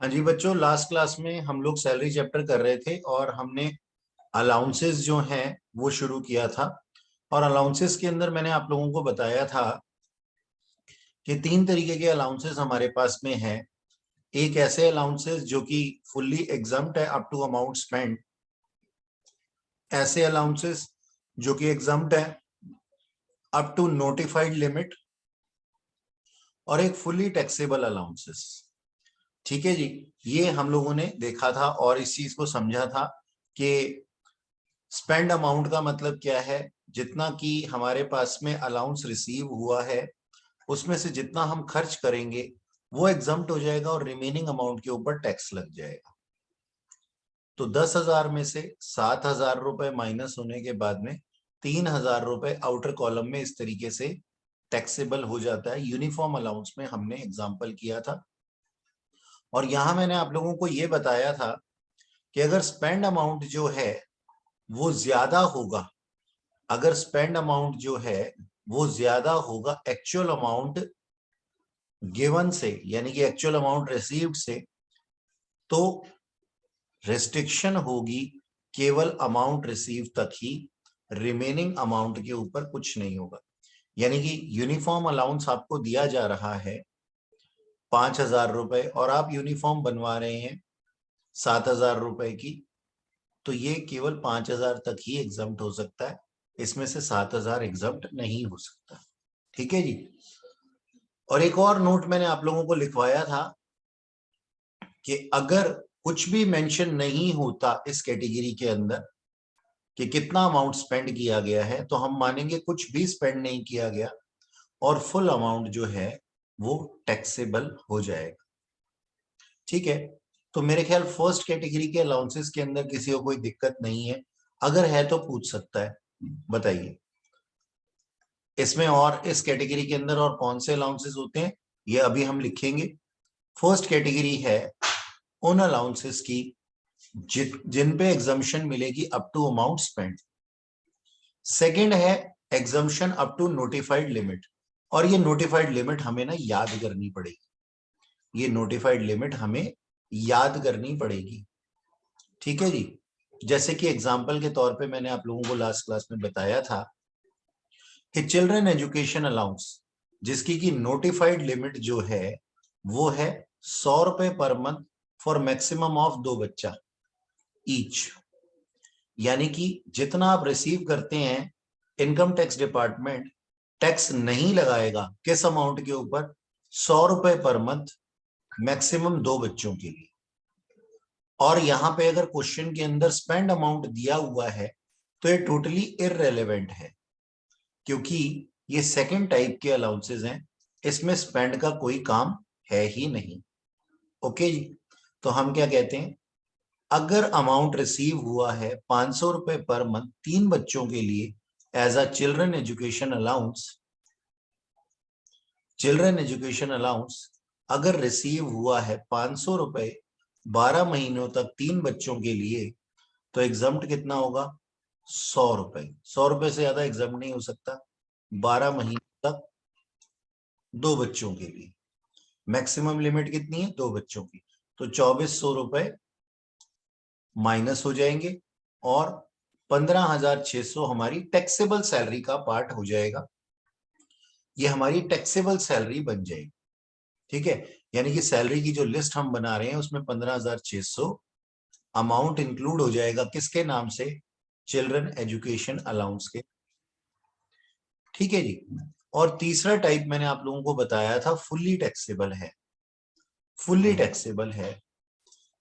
हाँ जी बच्चों, last class में हम लोग सैलरी चैप्टर कर रहे थे और हमने अलाउंसेस जो हैं वो शुरू किया था। और अलाउंसेस के अंदर मैंने आप लोगों को बताया था कि तीन तरीके के अलाउंसेस हमारे पास में हैं। एक ऐसे अलाउंसेस जो कि फुल्ली एग्जम्प्ट है अप टू अमाउंट स्पेंड, ऐसे अलाउंसेस जो कि एग्जम्प्ट है अप टू नोटिफाइड लिमिट, और एक फुल्ली टैक्सेबल अलाउंसेस। ठीक है जी, ये हम लोगों ने देखा था और इस चीज को समझा था कि स्पेंड अमाउंट का मतलब क्या है। जितना कि हमारे पास में अलाउंस रिसीव हुआ है उसमें से जितना हम खर्च करेंगे वो एग्जम्प्ट हो जाएगा और रिमेनिंग अमाउंट के ऊपर टैक्स लग जाएगा। तो 10,000 में से 7,000 रुपए माइनस होने के बाद में 3,000 रुपए आउटर कॉलम में इस तरीके से टैक्सेबल हो जाता है। यूनिफॉर्म अलाउंस में हमने एग्जाम्पल किया था और यहां मैंने आप लोगों को ये बताया था कि अगर स्पेंड अमाउंट जो है वो ज्यादा होगा, अगर स्पेंड अमाउंट जो है वो ज्यादा होगा एक्चुअल अमाउंट गिवन से, यानी कि एक्चुअल अमाउंट रिसीव्ड से, तो रेस्ट्रिक्शन होगी केवल अमाउंट रिसीव तक ही, रिमेनिंग अमाउंट के ऊपर कुछ नहीं होगा। यानी कि यूनिफॉर्म अलाउंस आपको दिया जा रहा है 5,000 रुपए और आप यूनिफॉर्म बनवा रहे हैं 7,000 रुपए की, तो ये केवल 5,000 तक ही एग्जम्प्ट हो सकता है, इसमें से 7,000 एग्जम्प्ट नहीं हो सकता। ठीक है जी। और एक और नोट मैंने आप लोगों को लिखवाया था कि अगर कुछ भी मेंशन नहीं होता इस कैटेगरी के अंदर कि कितना अमाउंट स्पेंड किया गया है, तो हम मानेंगे कुछ भी स्पेंड नहीं किया गया और फुल अमाउंट जो है वो टैक्सेबल हो जाएगा। ठीक है, तो मेरे ख्याल फर्स्ट कैटेगरी के अलाउंसेस के अंदर किसी को कोई दिक्कत नहीं है, अगर है तो पूछ सकता है, बताइए। इसमें और इस कैटेगरी के अंदर और कौन से अलाउंसेस होते हैं ये अभी हम लिखेंगे। फर्स्ट कैटेगरी है उन अलाउंसेस की जिन पे एग्जम्पशन मिलेगी up to amount spend. Second है exemption up to notified limit, और ये नोटिफाइड लिमिट हमें ना याद करनी पड़ेगी, ये नोटिफाइड लिमिट हमें याद करनी पड़ेगी। ठीक है जी। जैसे कि एग्जाम्पल के तौर पे मैंने आप लोगों को लास्ट क्लास में बताया था कि चिल्ड्रन एजुकेशन अलाउंस, जिसकी की नोटिफाइड लिमिट जो है वो है 100 रुपए per month for maximum of 2 बच्चा ईच। यानी कि जितना आप रिसीव करते हैं इनकम टैक्स डिपार्टमेंट टैक्स नहीं लगाएगा किस अमाउंट के ऊपर, 100 रुपए पर मंथ मैक्सिमम 2 बच्चों के लिए। और यहां पे अगर क्वेश्चन के अंदर स्पेंड अमाउंट दिया हुआ है तो ये टोटली इररेलेवेंट है, क्योंकि ये सेकंड टाइप के अलाउंसेस हैं, इसमें स्पेंड का कोई काम है ही नहीं। ओके जी। तो हम क्या कहते हैं, अगर अमाउंट रिसीव हुआ है 500 रुपए पर मंथ 3 बच्चों के लिए as a children education allowance, children education allowance अगर रिसीव हुआ है 500 रुपए 12 महीनों तक 3 बच्चों के लिए, तो एग्जम्प्ट कितना होगा, 100 रुपए। 100 रुपए से ज्यादा एग्जम्प्ट नहीं हो सकता 12 महीनों तक 2 बच्चों के लिए। मैक्सिमम लिमिट कितनी है, 2 बच्चों की, तो 2400 रुपए माइनस हो जाएंगे और 15,600 हमारी टैक्सेबल सैलरी का पार्ट हो जाएगा। ये हमारी टैक्सेबल सैलरी बन जाएगी। ठीक है, यानी कि सैलरी की जो लिस्ट हम बना रहे हैं उसमें 15,600 अमाउंट इंक्लूड हो जाएगा, किसके नाम से, चिल्ड्रन एजुकेशन अलाउंस के। ठीक है जी। और तीसरा टाइप मैंने आप लोगों को बताया था फुल्ली टैक्सेबल है, फुल्ली टैक्सेबल है।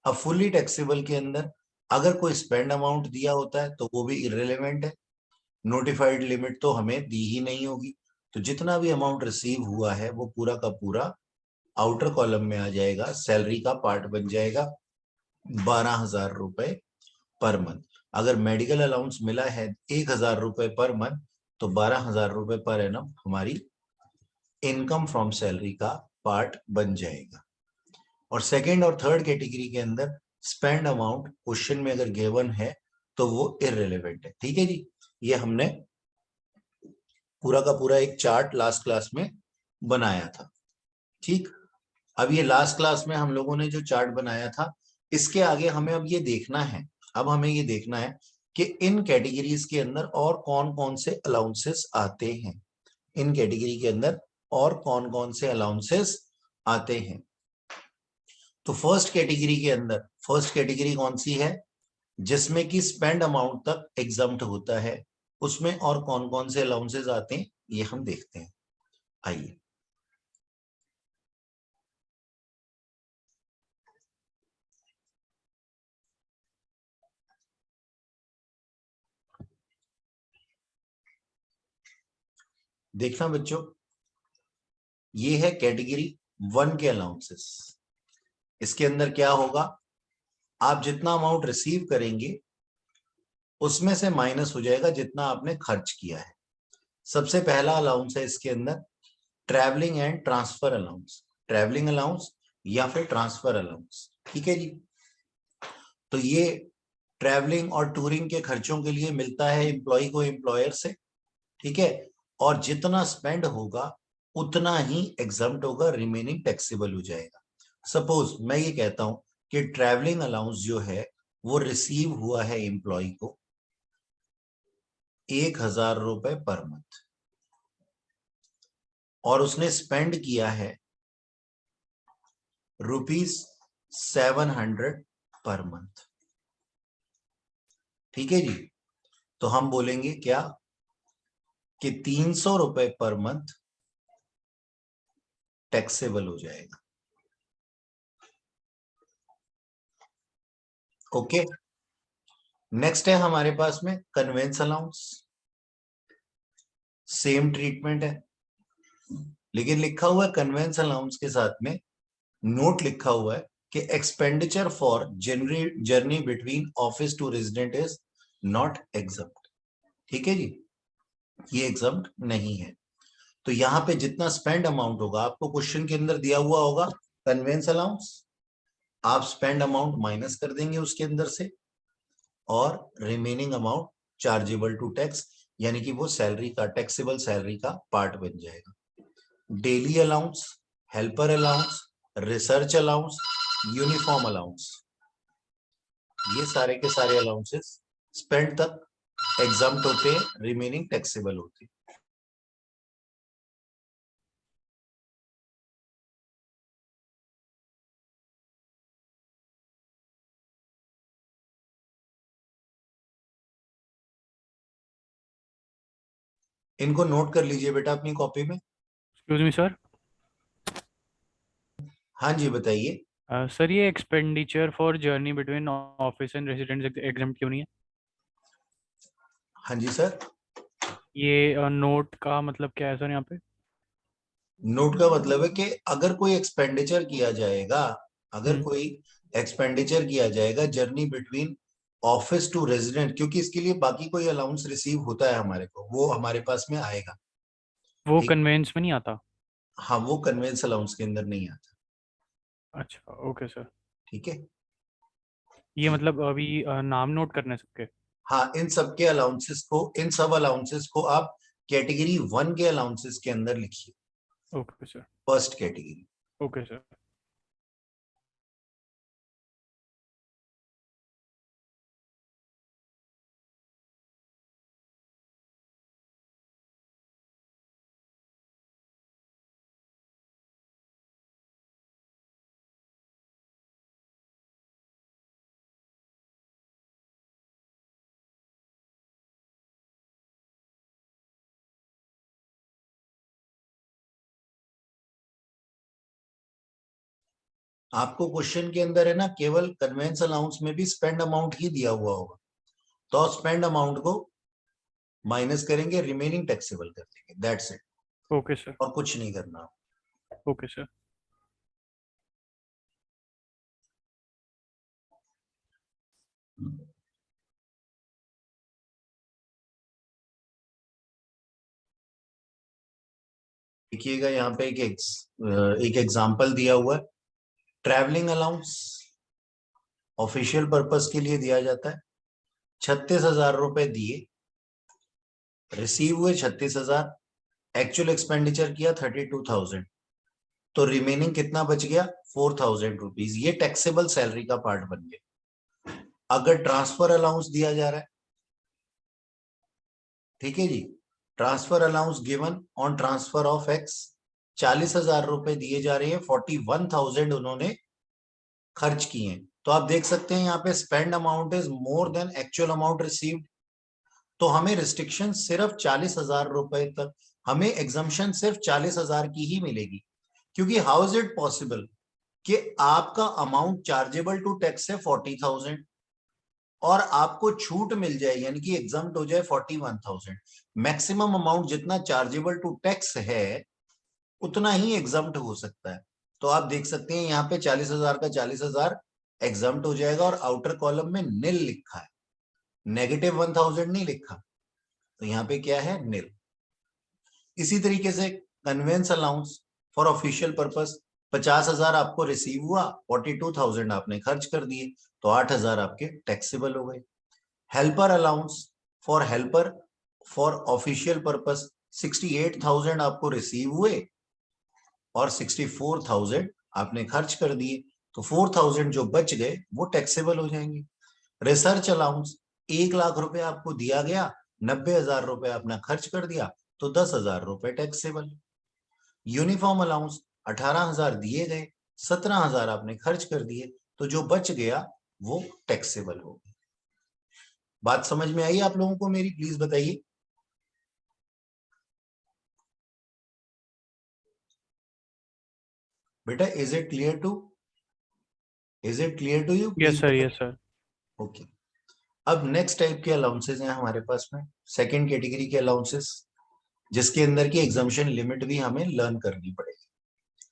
अब फुल्ली टैक्सेबल के अंदर अगर कोई स्पेंड अमाउंट दिया होता है तो वो भी इररिलेवेंट है, नोटिफाइड लिमिट तो हमें दी ही नहीं होगी, तो जितना भी अमाउंट रिसीव हुआ है वो पूरा का पूरा आउटर कॉलम में आ जाएगा, सैलरी का पार्ट बन जाएगा 12,000 रुपए पर मंथ। अगर मेडिकल अलाउंस मिला है 1,000 रुपए पर मंथ, तो 12,000 रुपए पर एनम हमारी इनकम फ्रॉम सैलरी का पार्ट बन जाएगा। और सेकेंड और थर्ड कैटेगरी के अंदर स्पेंड अमाउंट क्वेश्चन में अगर गिवन है तो वो इररिलेवेंट है। ठीक है जी, ये हमने पूरा का पूरा एक चार्ट लास्ट क्लास में बनाया था। ठीक, अब ये लास्ट क्लास में हम लोगों ने जो चार्ट बनाया था, इसके आगे हमें अब ये देखना है, अब हमें ये देखना है कि इन कैटेगरीज के अंदर और कौन कौन से अलाउंसेस आते हैं, इन कैटेगरी के अंदर और कौन कौन से अलाउंसेस आते हैं। तो फर्स्ट कैटेगरी के अंदर, फर्स्ट कैटेगरी कौन सी है, जिसमें कि स्पेंड अमाउंट तक एग्जम्प्ट होता है, उसमें और कौन कौन से अलाउंसेस आते हैं ये हम देखते हैं। आइए, देखना बच्चों, ये है कैटेगरी 1 के अलाउंसेस। इसके अंदर क्या होगा, आप जितना अमाउंट रिसीव करेंगे उसमें से माइनस हो जाएगा जितना आपने खर्च किया है। सबसे पहला अलाउंस है इसके अंदर travelling and transfer allowance, travelling allowance या फिर ट्रांसफर अलाउंस। ठीक है जी, तो ये ट्रैवलिंग और टूरिंग के खर्चों के लिए मिलता है एम्प्लॉय को एम्प्लॉयर से। ठीक है, और जितना स्पेंड होगा उतना ही एग्जम्प्ट होगा, रिमेनिंग टैक्सेबल हो जाएगा। सपोज मैं ये कहता हूं कि ट्रैवलिंग अलाउंस जो है वो रिसीव हुआ है एम्प्लॉय को 1,000 रुपए पर मंथ, और उसने स्पेंड किया है ₹700 पर मंथ। ठीक है जी, तो हम बोलेंगे क्या कि 300 रुपए पर मंथ टैक्सेबल हो जाएगा। ओके, नेक्स्ट है हमारे पास में कन्वेंस अलाउंस। सेम ट्रीटमेंट है, लेकिन लिखा हुआ है कन्वेंस अलाउंस के साथ में नोट लिखा हुआ है कि expenditure for journey between office to resident is not exempt. ठीक है जी, ये एग्जम्प्ट नहीं है। तो यहाँ पे जितना स्पेंड अमाउंट होगा, आपको क्वेश्चन के अंदर दिया हुआ होगा कन्वेंस अलाउंस, आप स्पेंड अमाउंट माइनस कर देंगे उसके अंदर से, और remaining amount chargeable to tax, यानी कि वो सैलरी का, टैक्सेबल सैलरी का पार्ट बन जाएगा। Daily allowance, helper allowance, research allowance, uniform allowance, ये सारे के सारे अलाउंसेस स्पेंड तक एग्जम्प्ट होते हैं, रिमेनिंग टैक्सेबल होते हैं। इनको नोट कर लीजिए बेटा अपनी कॉपी में। Excuse me sir. हाँ जी बताइए। सर ये expenditure for journey between office and residence exam क्यों नहीं है? हाँ जी सर, ये नोट का मतलब क्या है सर यहाँ पे? नोट का मतलब है कि अगर कोई एक्सपेंडिचर किया जाएगा, अगर हम्म। कोई एक्सपेंडिचर किया जाएगा journey between office to resident, क्योंकि इसके लिए बाकी कोई अलाउंस रिसीव होता है हमारे को, वो हमारे पास में आएगा। वो ठीक, कन्वेंस में नहीं आता? हाँ वो कन्वेंस अलाउंस के अंदर नहीं आता। अच्छा, ओके सर। ठीक है ये जी, मतलब अभी नाम नोट करने सबके? हाँ इन सब के अलाउंसेस को, इन सब अलाउंसेस को आप कैटेगरी 1 के अलाउंसेस के अंदर लिखिए, okay sir. First category. Okay sir. आपको क्वेश्चन के अंदर है ना, केवल कन्वेंस अलाउंस में भी स्पेंड अमाउंट ही दिया हुआ होगा, तो स्पेंड अमाउंट को माइनस करेंगे, रिमेनिंग टैक्सेबल कर देंगे, दैट्स इट, ओके सर। और कुछ नहीं करना। Okay sir. देखिएगा यहाँ पे एक एग्जांपल दिया हुआ है। ट्रैवलिंग अलाउंस ऑफिशियल पर्पस के लिए दिया जाता है, 36,000 रुपए दिए, रिसीव हुए 36,000, एक्चुअल एक्सपेंडिचर किया 32,000। तो रिमेनिंग कितना बच गया 4,000 रुपीज, ये टैक्सेबल सैलरी का पार्ट बन गया। अगर ट्रांसफर अलाउंस दिया जा रहा है, ठीक है जी, transfer allowance given on transfer of X, 40,000 रुपए दिए जा रहे हैं, 41,000 उन्होंने खर्च किए हैं। तो आप देख सकते हैं यहाँ पे spend amount is more than actual amount received. तो हमें रिस्ट्रिक्शन सिर्फ 40,000 रुपए तक, हमें एग्जम्पशन सिर्फ 40,000 की ही मिलेगी। क्योंकि हाउ इज इट पॉसिबल कि आपका अमाउंट चार्जेबल टू टैक्स है 40,000 और आपको छूट मिल जाए यानी कि एग्जाम्प्ट हो जाए 41,000। मैक्सिमम अमाउंट जितना चार्जेबल टू टैक्स है उतना ही एग्जाम्प्ट हो सकता है। तो आप देख सकते हैं यहाँ पे 40,000 का 40,000 एग्जाम्प्ट हो जाएगा और आउटर कॉलम में निल लिखा है, -1,000 नहीं लिखा, तो यहाँ पे क्या है निल। इसी तरीके से convince allowance for official purpose, 50,000 आपको रिसीव हुआ, 42,000 आपने खर्च कर दिए, तो 8,000 आपके टैक्सेबल हो गए। Helper allowance for helper for official purpose, 68,000 आपको रिसीव हुए और 64,000 आपने खर्च कर दिए, तो 4,000 जो बच गए वो टैक्सेबल हो जाएंगे। रिसर्च अलाउंस 1,00,000 रुपए आपको दिया गया, 90,000 रुपए आपने खर्च कर दिया, तो 10,000 रुपए टैक्सेबल। यूनिफॉर्म अलाउंस 18,000 दिए गए, 17,000 आपने खर्च कर दिए, तो जो बच गया वो टैक्सेबल हो गया। बात समझ में आई आप लोगों को मेरी? प्लीज बताइए। बेटा is it clear to you? Yes please sir, बताइए। Yes sir. ओके, अब नेक्स्ट टाइप के अलाउंसेस हैं हमारे पास में, सेकंड कैटेगरी के अलाउंसेस, जिसके अंदर की एग्जाम्पशन लिमिट भी हमें लर्न करनी पड़ेगी।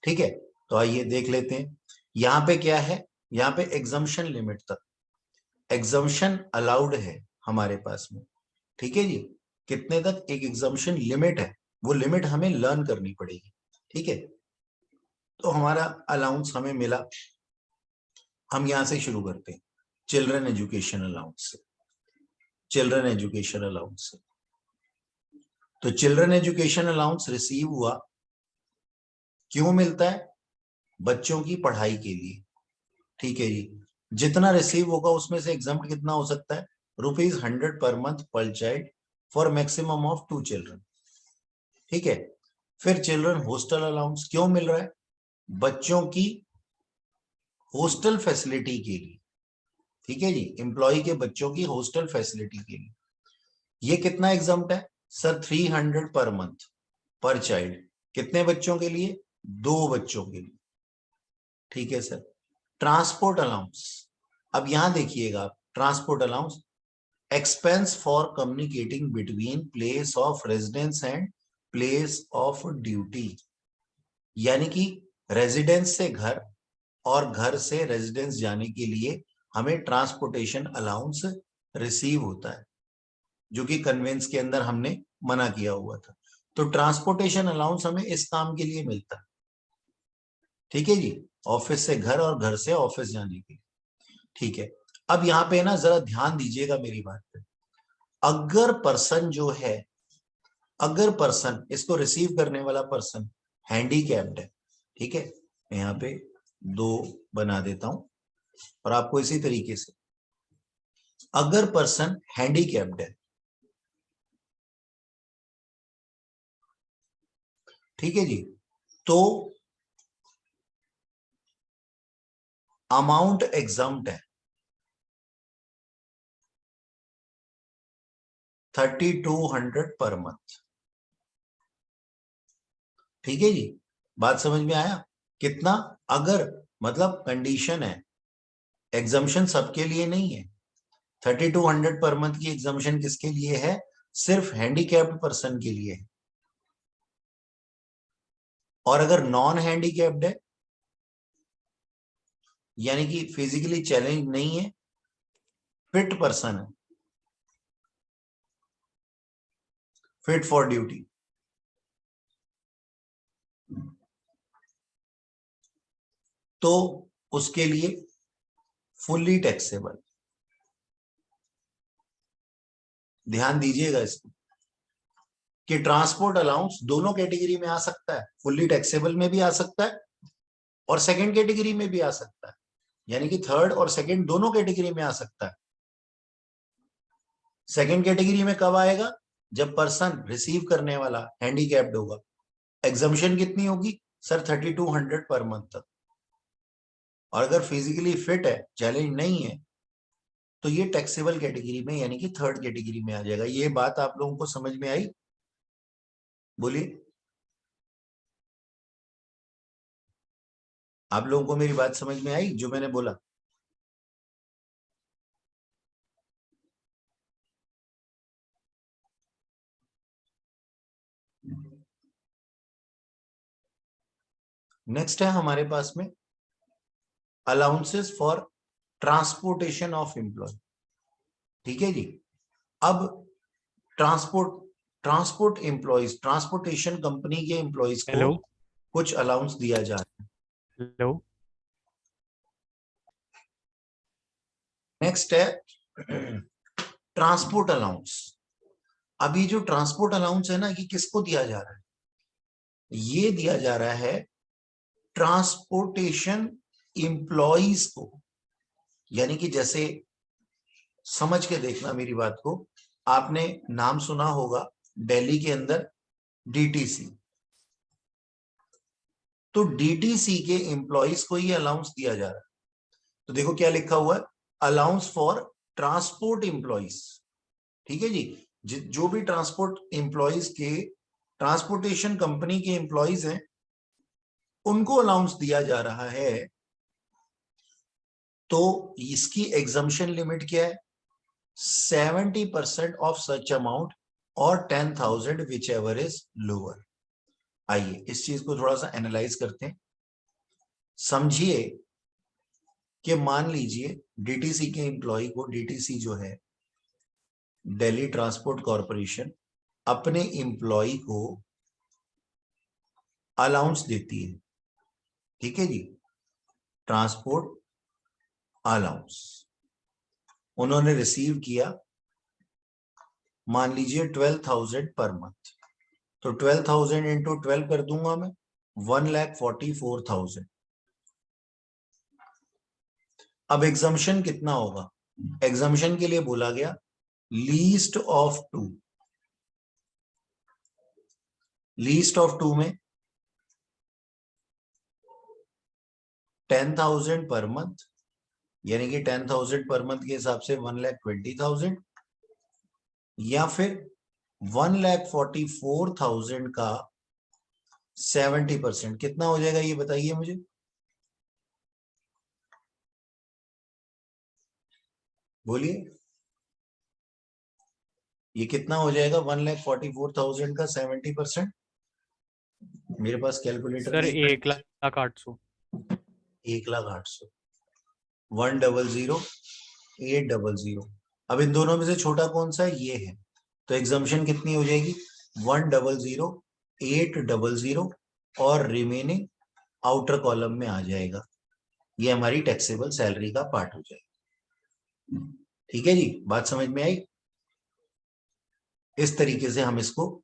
ठीक है, तो आइए देख लेते हैं। यहाँ पे क्या है, यहाँ पे एग्जाम्पशन लिमिट तक एग्जाम्पशन अलाउड है हमारे पास में। ठीक है जी, कितने तक एक एग्जाम्पशन लिमिट है, वो लिमिट हमें लर्न करनी पड़ेगी। ठीक है, तो हमारा अलाउंस हमें मिला, हम यहां से शुरू करते हैं चिल्ड्रन एजुकेशन अलाउंस से। चिल्ड्रन एजुकेशन अलाउंस से, तो चिल्ड्रन एजुकेशन अलाउंस रिसीव हुआ, क्यों मिलता है? बच्चों की पढ़ाई के लिए। ठीक है जी, जितना रिसीव होगा उसमें से एग्जाम्प्ट कितना हो सकता है, ₹100 पर मंथ पर child for maximum of 2 children. ठीक है, फिर चिल्ड्रन हॉस्टल अलाउंस क्यों मिल रहा है? बच्चों की हॉस्टल फैसिलिटी के लिए। ठीक है जी, एम्प्लॉय के बच्चों की हॉस्टल फैसिलिटी के लिए। ये कितना एग्जाम्प्ट है सर? 300 पर मंथ पर चाइल्ड, कितने बच्चों के लिए? 2 बच्चों के लिए। ठीक है सर। ट्रांसपोर्ट अलाउंस, अब यहां देखिएगा आप, transport allowance expense for communicating between place of residence and place of duty, यानी कि रेजिडेंस से घर और घर से रेजिडेंस जाने के लिए हमें ट्रांसपोर्टेशन अलाउंस रिसीव होता है, जो कि कन्वेंस के अंदर हमने मना किया हुआ था। तो ट्रांसपोर्टेशन अलाउंस हमें इस काम के लिए मिलता है। ठीक है जी, ऑफिस से घर और घर से ऑफिस जाने के लिए। ठीक है, अब यहाँ पे ना जरा ध्यान दीजिएगा मेरी बात पे। अगर पर्सन जो है, अगर पर्सन इसको रिसीव करने वाला पर्सन हैंडीकैप्ड है, ठीक है, मैं यहाँ पे 2 बना देता हूं और आपको इसी तरीके से, अगर पर्सन हैंडीकैप्ड है, ठीक है जी, तो अमाउंट एग्जाम्प्ट है 3,200 पर मंथ। ठीक है जी, बात समझ में आया? कितना? अगर मतलब कंडीशन है, एग्जाम्पशन सबके लिए नहीं है। 3,200 पर मंथ की एग्जाम्पशन किसके लिए है? सिर्फ हैंडीकैप्ड पर्सन के लिए है। और अगर नॉन हैंडीकैप्ड है, यानी कि फिजिकली चैलेंज नहीं है, फिट पर्सन है, फिट फॉर ड्यूटी, तो उसके लिए फुल्ली टैक्सेबल। ध्यान दीजिएगा इसको कि ट्रांसपोर्ट अलाउंस दोनों कैटेगरी में आ सकता है, फुल्ली टैक्सेबल में भी आ सकता है और सेकंड कैटेगरी में भी आ सकता है, यानी कि थर्ड और सेकंड दोनों कैटेगरी में आ सकता है। सेकंड कैटेगरी में कब आएगा? जब पर्सन रिसीव करने वाला हैंडीकैप्ड होगा। एग्जम्पशन कितनी होगी सर? 3200 पर मंथ तक। और अगर फिजिकली फिट है, चैलेंज नहीं है, तो ये टैक्सेबल कैटेगरी में यानी कि थर्ड कैटेगरी में आ जाएगा। ये बात आप लोगों को समझ में आई? बोलिए, आप लोगों को मेरी बात समझ में आई जो मैंने बोला? नेक्स्ट है हमारे पास में allowances for transportation of employee. ठीक है जी। अब ट्रांसपोर्ट एम्प्लॉयज, ट्रांसपोर्टेशन कंपनी के एम्प्लॉयज को हेलो कुछ अलाउंस दिया जा रहा है। हेलो नेक्स्ट है ट्रांसपोर्ट अलाउंस। अभी जो ट्रांसपोर्ट अलाउंस है ना, ये किसको दिया जा रहा है? ये दिया जा रहा है ट्रांसपोर्टेशन एम्प्लॉयज को। यानी कि जैसे, समझ के देखना मेरी बात को, आपने नाम सुना होगा दिल्ली के अंदर डीटीसी। तो डीटीसी के एम्प्लॉयज को ये अलाउंस दिया जा रहा है। तो देखो क्या लिखा हुआ है, अलाउंस फॉर ट्रांसपोर्ट एम्प्लॉयज। ठीक है जी। जो भी ट्रांसपोर्ट एम्प्लॉयज के, ट्रांसपोर्टेशन कंपनी के एम्प्लॉयज हैं, उनको अलाउंस दिया जा रहा है। तो इसकी एग्जम्पशन लिमिट क्या है? 70% ऑफ सच अमाउंट और 10,000 विच एवर इज लोअर। आइए इस चीज को थोड़ा सा एनालाइज करते हैं। समझिए कि मान लीजिए डीटीसी के एम्प्लॉय को, डीटीसी जो है दिल्ली ट्रांसपोर्ट कॉरपोरेशन, अपने एम्प्लॉय को अलाउंस देती है। ठीक है जी, ट्रांसपोर्ट अलाउंस उन्होंने रिसीव किया, मान लीजिए 12,000 पर मंथ। तो 12,000 इंटू 12 कर दूंगा मैं, 1,44,000। अब एग्जम्पशन कितना होगा? एग्जम्पशन के लिए बोला गया least of two. Least of two में 10,000 पर मंथ, यानी कि 10,000 पर मंथ के हिसाब से 1,20,000, या फिर 1,44,000 का 70%। कितना हो जाएगा ये बताइए मुझे? बोलिए, ये कितना हो जाएगा? 1,44,000 का 70%। मेरे पास कैलकुलेटर सर नहीं है। 1,08,000। 1,08,000, 100,800। अब इन दोनों में से छोटा कौन सा है? ये है। तो एग्जम्पशन कितनी हो जाएगी? 100,800, और रिमेनिंग आउटर कॉलम में आ जाएगा। ये हमारी टैक्सेबल सैलरी का पार्ट हो जाएगा। ठीक है जी, बात समझ में आई? इस तरीके से हम इसको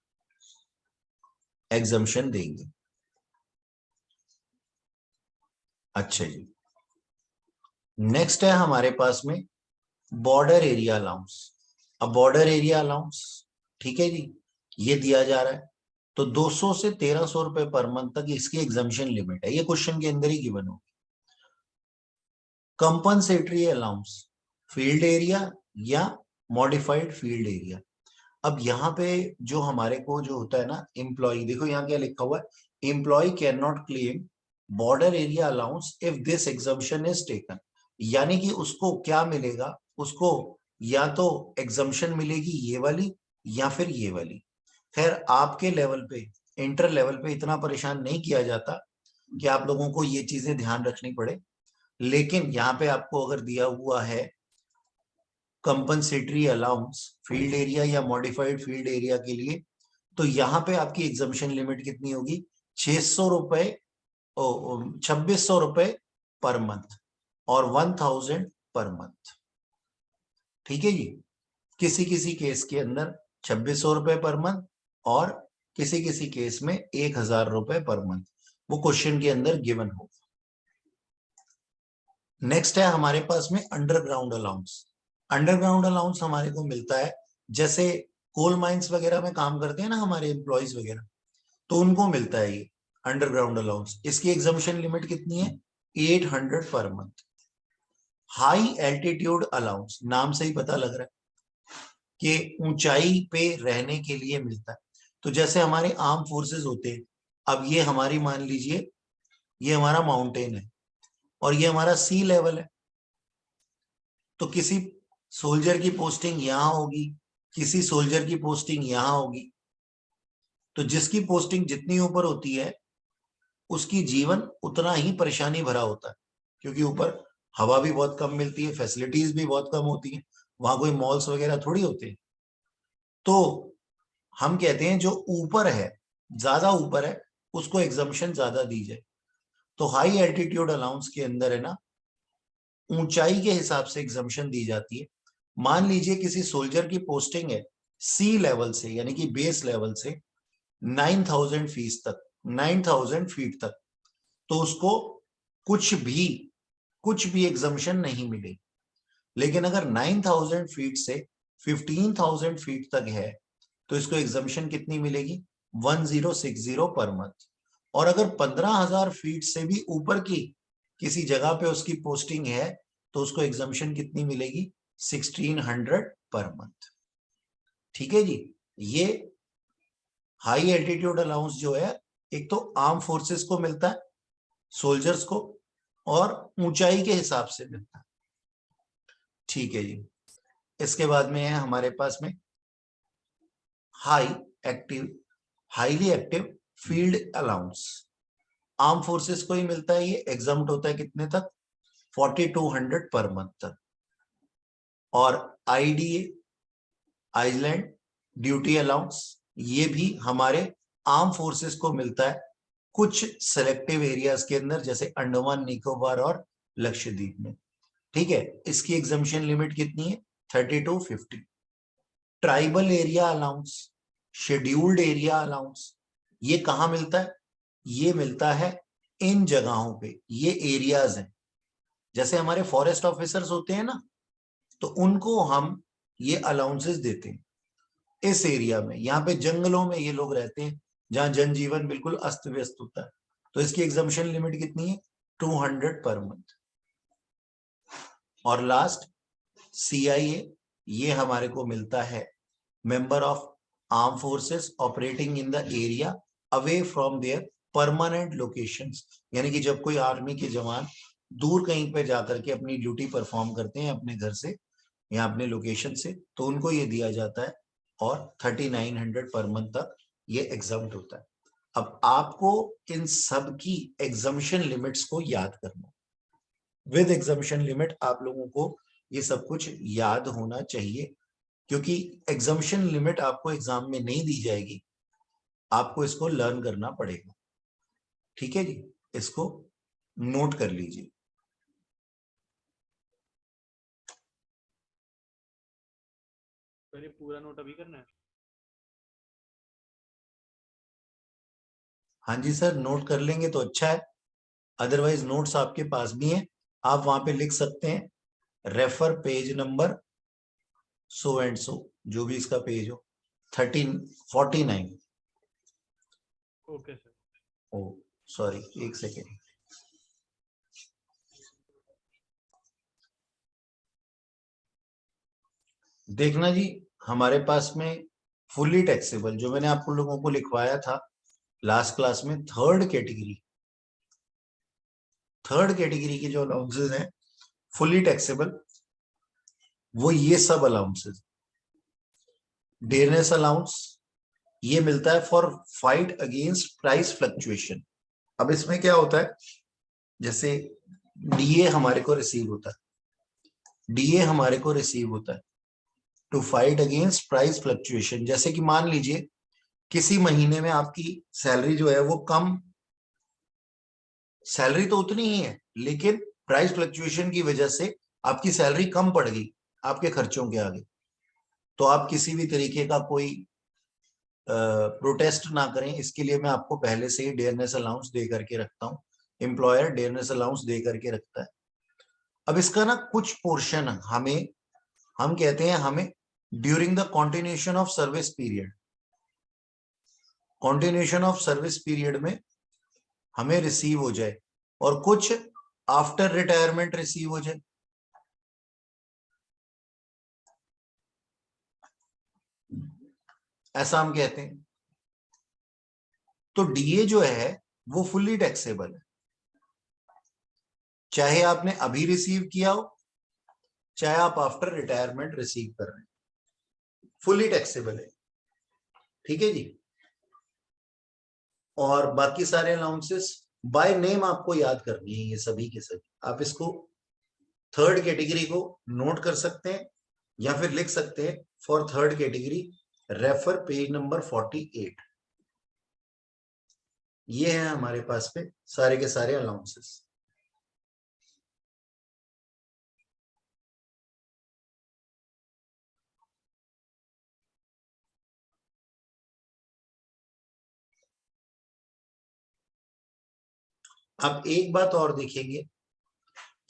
एग्जम्पशन देंगे। अच्छा जी, नेक्स्ट है हमारे पास में बॉर्डर एरिया अलाउंस। अब बॉर्डर एरिया अलाउंस, ठीक है जी, ये दिया जा रहा है। तो 200 से 1,300 रुपए पर मंथ तक इसकी एग्जम्पशन लिमिट है। ये क्वेश्चन के अंदर ही गिवन हो। कंपनसेटरी अलाउंस, फील्ड एरिया या मॉडिफाइड फील्ड एरिया। अब यहाँ पे जो हमारे को जो होता है ना एम्प्लॉय, देखो यहाँ क्या लिखा हुआ है, employee can not claim border area allowance if this exemption is taken. यानी कि उसको क्या मिलेगा? उसको या तो एग्जम्पशन मिलेगी ये वाली, या फिर ये वाली। खैर आपके लेवल पे, इंटर लेवल पे इतना परेशान नहीं किया जाता कि आप लोगों को ये चीजें ध्यान रखनी पड़े। लेकिन यहाँ पे आपको अगर दिया हुआ है कंपनसेटरी अलाउंस फील्ड एरिया या मॉडिफाइड फील्ड एरिया के लिए, तो यहाँ पे आपकी एग्जम्पशन लिमिट कितनी होगी? 600 रुपए, 2,600 रुपए पर मंथ और 1,000 पर मंथ। ठीक है जी। किसी किसी केस के अंदर 2,600 रुपए पर मंथ, और किसी किसी केस में 1,000 रुपए पर मंथ। वो क्वेश्चन के अंदर गिवन होगा। नेक्स्ट है हमारे पास में अंडरग्राउंड अलाउंस। अंडरग्राउंड अलाउंस हमारे को मिलता है, जैसे कोल माइंस वगैरह में काम करते हैं ना हमारे एम्प्लॉयज वगैरह, तो उनको मिलता है ये अंडरग्राउंड अलाउंस। इसकी एग्जम्पशन लिमिट कितनी है? 800 per month. High altitude allowance, नाम से ही पता लग रहा है कि ऊंचाई पे रहने के लिए मिलता है। तो जैसे हमारे आर्म फोर्सेस होते हैं, अब ये हमारी मान लीजिए ये हमारा माउंटेन है और ये हमारा सी लेवल है, तो किसी सोल्जर की पोस्टिंग यहां होगी, किसी सोल्जर की पोस्टिंग यहां होगी। तो जिसकी पोस्टिंग जितनी ऊपर होती है उसकी जीवन उतना ही परेशानी भरा होता है, क्योंकि ऊपर हवा भी बहुत कम मिलती है, फैसिलिटीज भी बहुत कम होती है, वहां कोई मॉल्स वगैरह थोड़ी होते हैं। तो हम कहते हैं जो ऊपर है, ज्यादा ऊपर है, उसको एग्जम्पशन ज्यादा दी जाए। तो हाई एल्टीट्यूड अलाउंस के अंदर है ना, ऊंचाई के हिसाब से एग्जम्पशन दी जाती है। मान लीजिए किसी सोल्जर की पोस्टिंग है सी लेवल से, यानी कि बेस लेवल से 9000 फीट तक, 9000 फीट तक, तो उसको कुछ भी एग्जम्पशन नहीं मिलेगी। लेकिन अगर 9000 फीट से 15000 फीट तक है तो इसको एग्जम्पशन कितनी मिलेगी? 1060 पर मंथ। और अगर 15000 फीट से भी ऊपर की किसी जगह पे उसकी पोस्टिंग है तो उसको एग्जम्पशन कितनी मिलेगी? 1600 पर मंथ। ठीक है जी। ये हाई एल्टीट्यूड अलाउंस जो है, एक तो आर्म फोर्सेस को मिलता है, सोल्जर्स को, और ऊंचाई के हिसाब से मिलता है। ठीक है जी। इसके बाद में है हमारे पास में highly active field allowance. Arm forces को ही मिलता है, ये एग्जम्प्ट होता है कितने तक? 4200 पर मंथ तक। और आईडीए, आइलैंड ड्यूटी अलाउंस, ये भी हमारे आर्म फोर्सेस को मिलता है कुछ सेलेक्टिव एरियाज के अंदर, जैसे अंडमान निकोबार और लक्षद्वीप में। ठीक है, इसकी एग्जम्पशन लिमिट कितनी है? 3250। Tribal area allowance, scheduled area allowance, ये कहां मिलता है? ये मिलता है इन जगहों पे, ये एरियाज हैं। जैसे हमारे फॉरेस्ट ऑफिसर्स होते हैं ना, तो उनको हम ये अलाउंसेस देते हैं इस एरिया में। यहाँ पे जंगलों में ये लोग रहते हैं जहां जनजीवन बिल्कुल अस्त व्यस्त होता है। तो इसकी एग्जम्पशन लिमिट कितनी है? 200 पर मंथ। और लास्ट सीआईए, ये हमारे को मिलता है member of arm forces operating in the area away from there permanent locations. यानी कि जब कोई आर्मी के जवान दूर कहीं पे जाकर के अपनी ड्यूटी परफॉर्म करते हैं अपने घर से या अपने लोकेशन से, तो उनको ये दिया जाता है, और 3900 पर मंथ तक ये एग्जम्प्ट होता है। अब आपको इन सब की एग्जम्पशन लिमिट्स को याद करना, विद एग्जम्पशन लिमिट आप लोगों को ये सब कुछ याद होना चाहिए, क्योंकि एग्जम्पशन लिमिट आपको एग्जाम में नहीं दी जाएगी, आपको इसको लर्न करना पड़ेगा। ठीक है जी, इसको नोट कर लीजिए। पहले पूरा नोट अभी करना है? हाँ जी सर, नोट कर लेंगे तो अच्छा है, अदरवाइज नोट्स आपके पास भी हैं, आप वहां पे लिख सकते हैं refer page number so and so, जो भी इसका पेज हो, 1349। Okay sir. ओ सॉरी, एक सेकेंड। देखना जी, हमारे पास में फुल्ली टैक्सेबल, जो मैंने आप लोगों को लिखवाया था लास्ट क्लास में, थर्ड कैटेगरी की जो अलाउंसेस हैं फुल्ली टैक्सेबल, वो ये सब अलाउंसेस। डेयरनेस अलाउंस, ये मिलता है for fight against price fluctuation. अब इसमें क्या होता है, जैसे डीए हमारे को रिसीव होता है, डीए हमारे को रिसीव होता है to fight against price fluctuation. जैसे कि मान लीजिए किसी महीने में आपकी सैलरी जो है वो कम, सैलरी तो उतनी ही है लेकिन प्राइस फ्लक्चुएशन की वजह से आपकी सैलरी कम पड़ गई आपके खर्चों के आगे, तो आप किसी भी तरीके का कोई प्रोटेस्ट ना करें, इसके लिए मैं आपको पहले से ही डेयरनेस अलाउंस दे करके रखता हूँ। एम्प्लॉयर डेयरनेस अलाउंस दे करके रखता है। अब इसका ना कुछ पोर्शन हम कहते हैं हमें during the continuation of service period, continuation of service period में हमें रिसीव हो जाए, और कुछ आफ्टर रिटायरमेंट रिसीव हो जाए। ऐसा हम कहते हैं। तो डीए जो है वो फुल्ली टैक्सेबल है, चाहे आपने अभी रिसीव किया हो, चाहे आप आफ्टर रिटायरमेंट रिसीव कर रहे हैं, फुल्ली टैक्सेबल है। ठीक है जी। और बाकी सारे अलाउंसेस बाय नेम आपको याद करनी है, ये सभी के सभी। आप इसको थर्ड कैटेगरी को नोट कर सकते हैं, या फिर लिख सकते हैं for third category refer page number 48। ये है हमारे पास पे सारे के सारे अलाउंसेस। अब एक बात और देखेंगे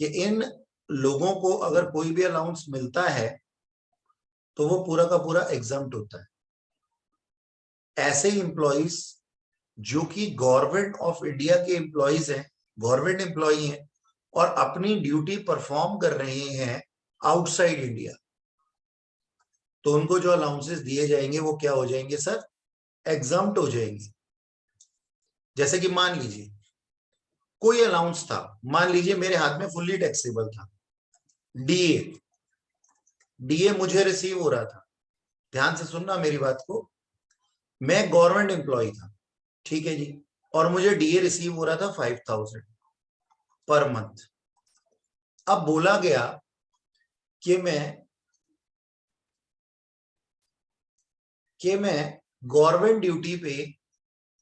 कि इन लोगों को अगर कोई भी अलाउंस मिलता है तो वो पूरा का पूरा एग्जम्प्ट होता है। ऐसे एम्प्लॉइज जो कि गवर्नमेंट ऑफ इंडिया के एम्प्लॉइज हैं, गवर्नमेंट एम्प्लॉई हैं, और अपनी ड्यूटी परफॉर्म कर रहे हैं आउटसाइड इंडिया, तो उनको जो अलाउंसेस दिए जाएंगे वो क्या हो जाएंगे सर? एग्जम्प्ट हो जाएंगे। जैसे कि मान लीजिए कोई अलाउंस था, मान लीजिए मेरे हाथ में फुल्ली टैक्सेबल था, डीए, डीए मुझे रिसीव हो रहा था। ध्यान से सुनना मेरी बात को। मैं गवर्नमेंट एम्प्लॉय था, ठीक है जी, और मुझे डीए रिसीव हो रहा था 5000 पर मंथ। अब बोला गया कि मैं गवर्नमेंट ड्यूटी पे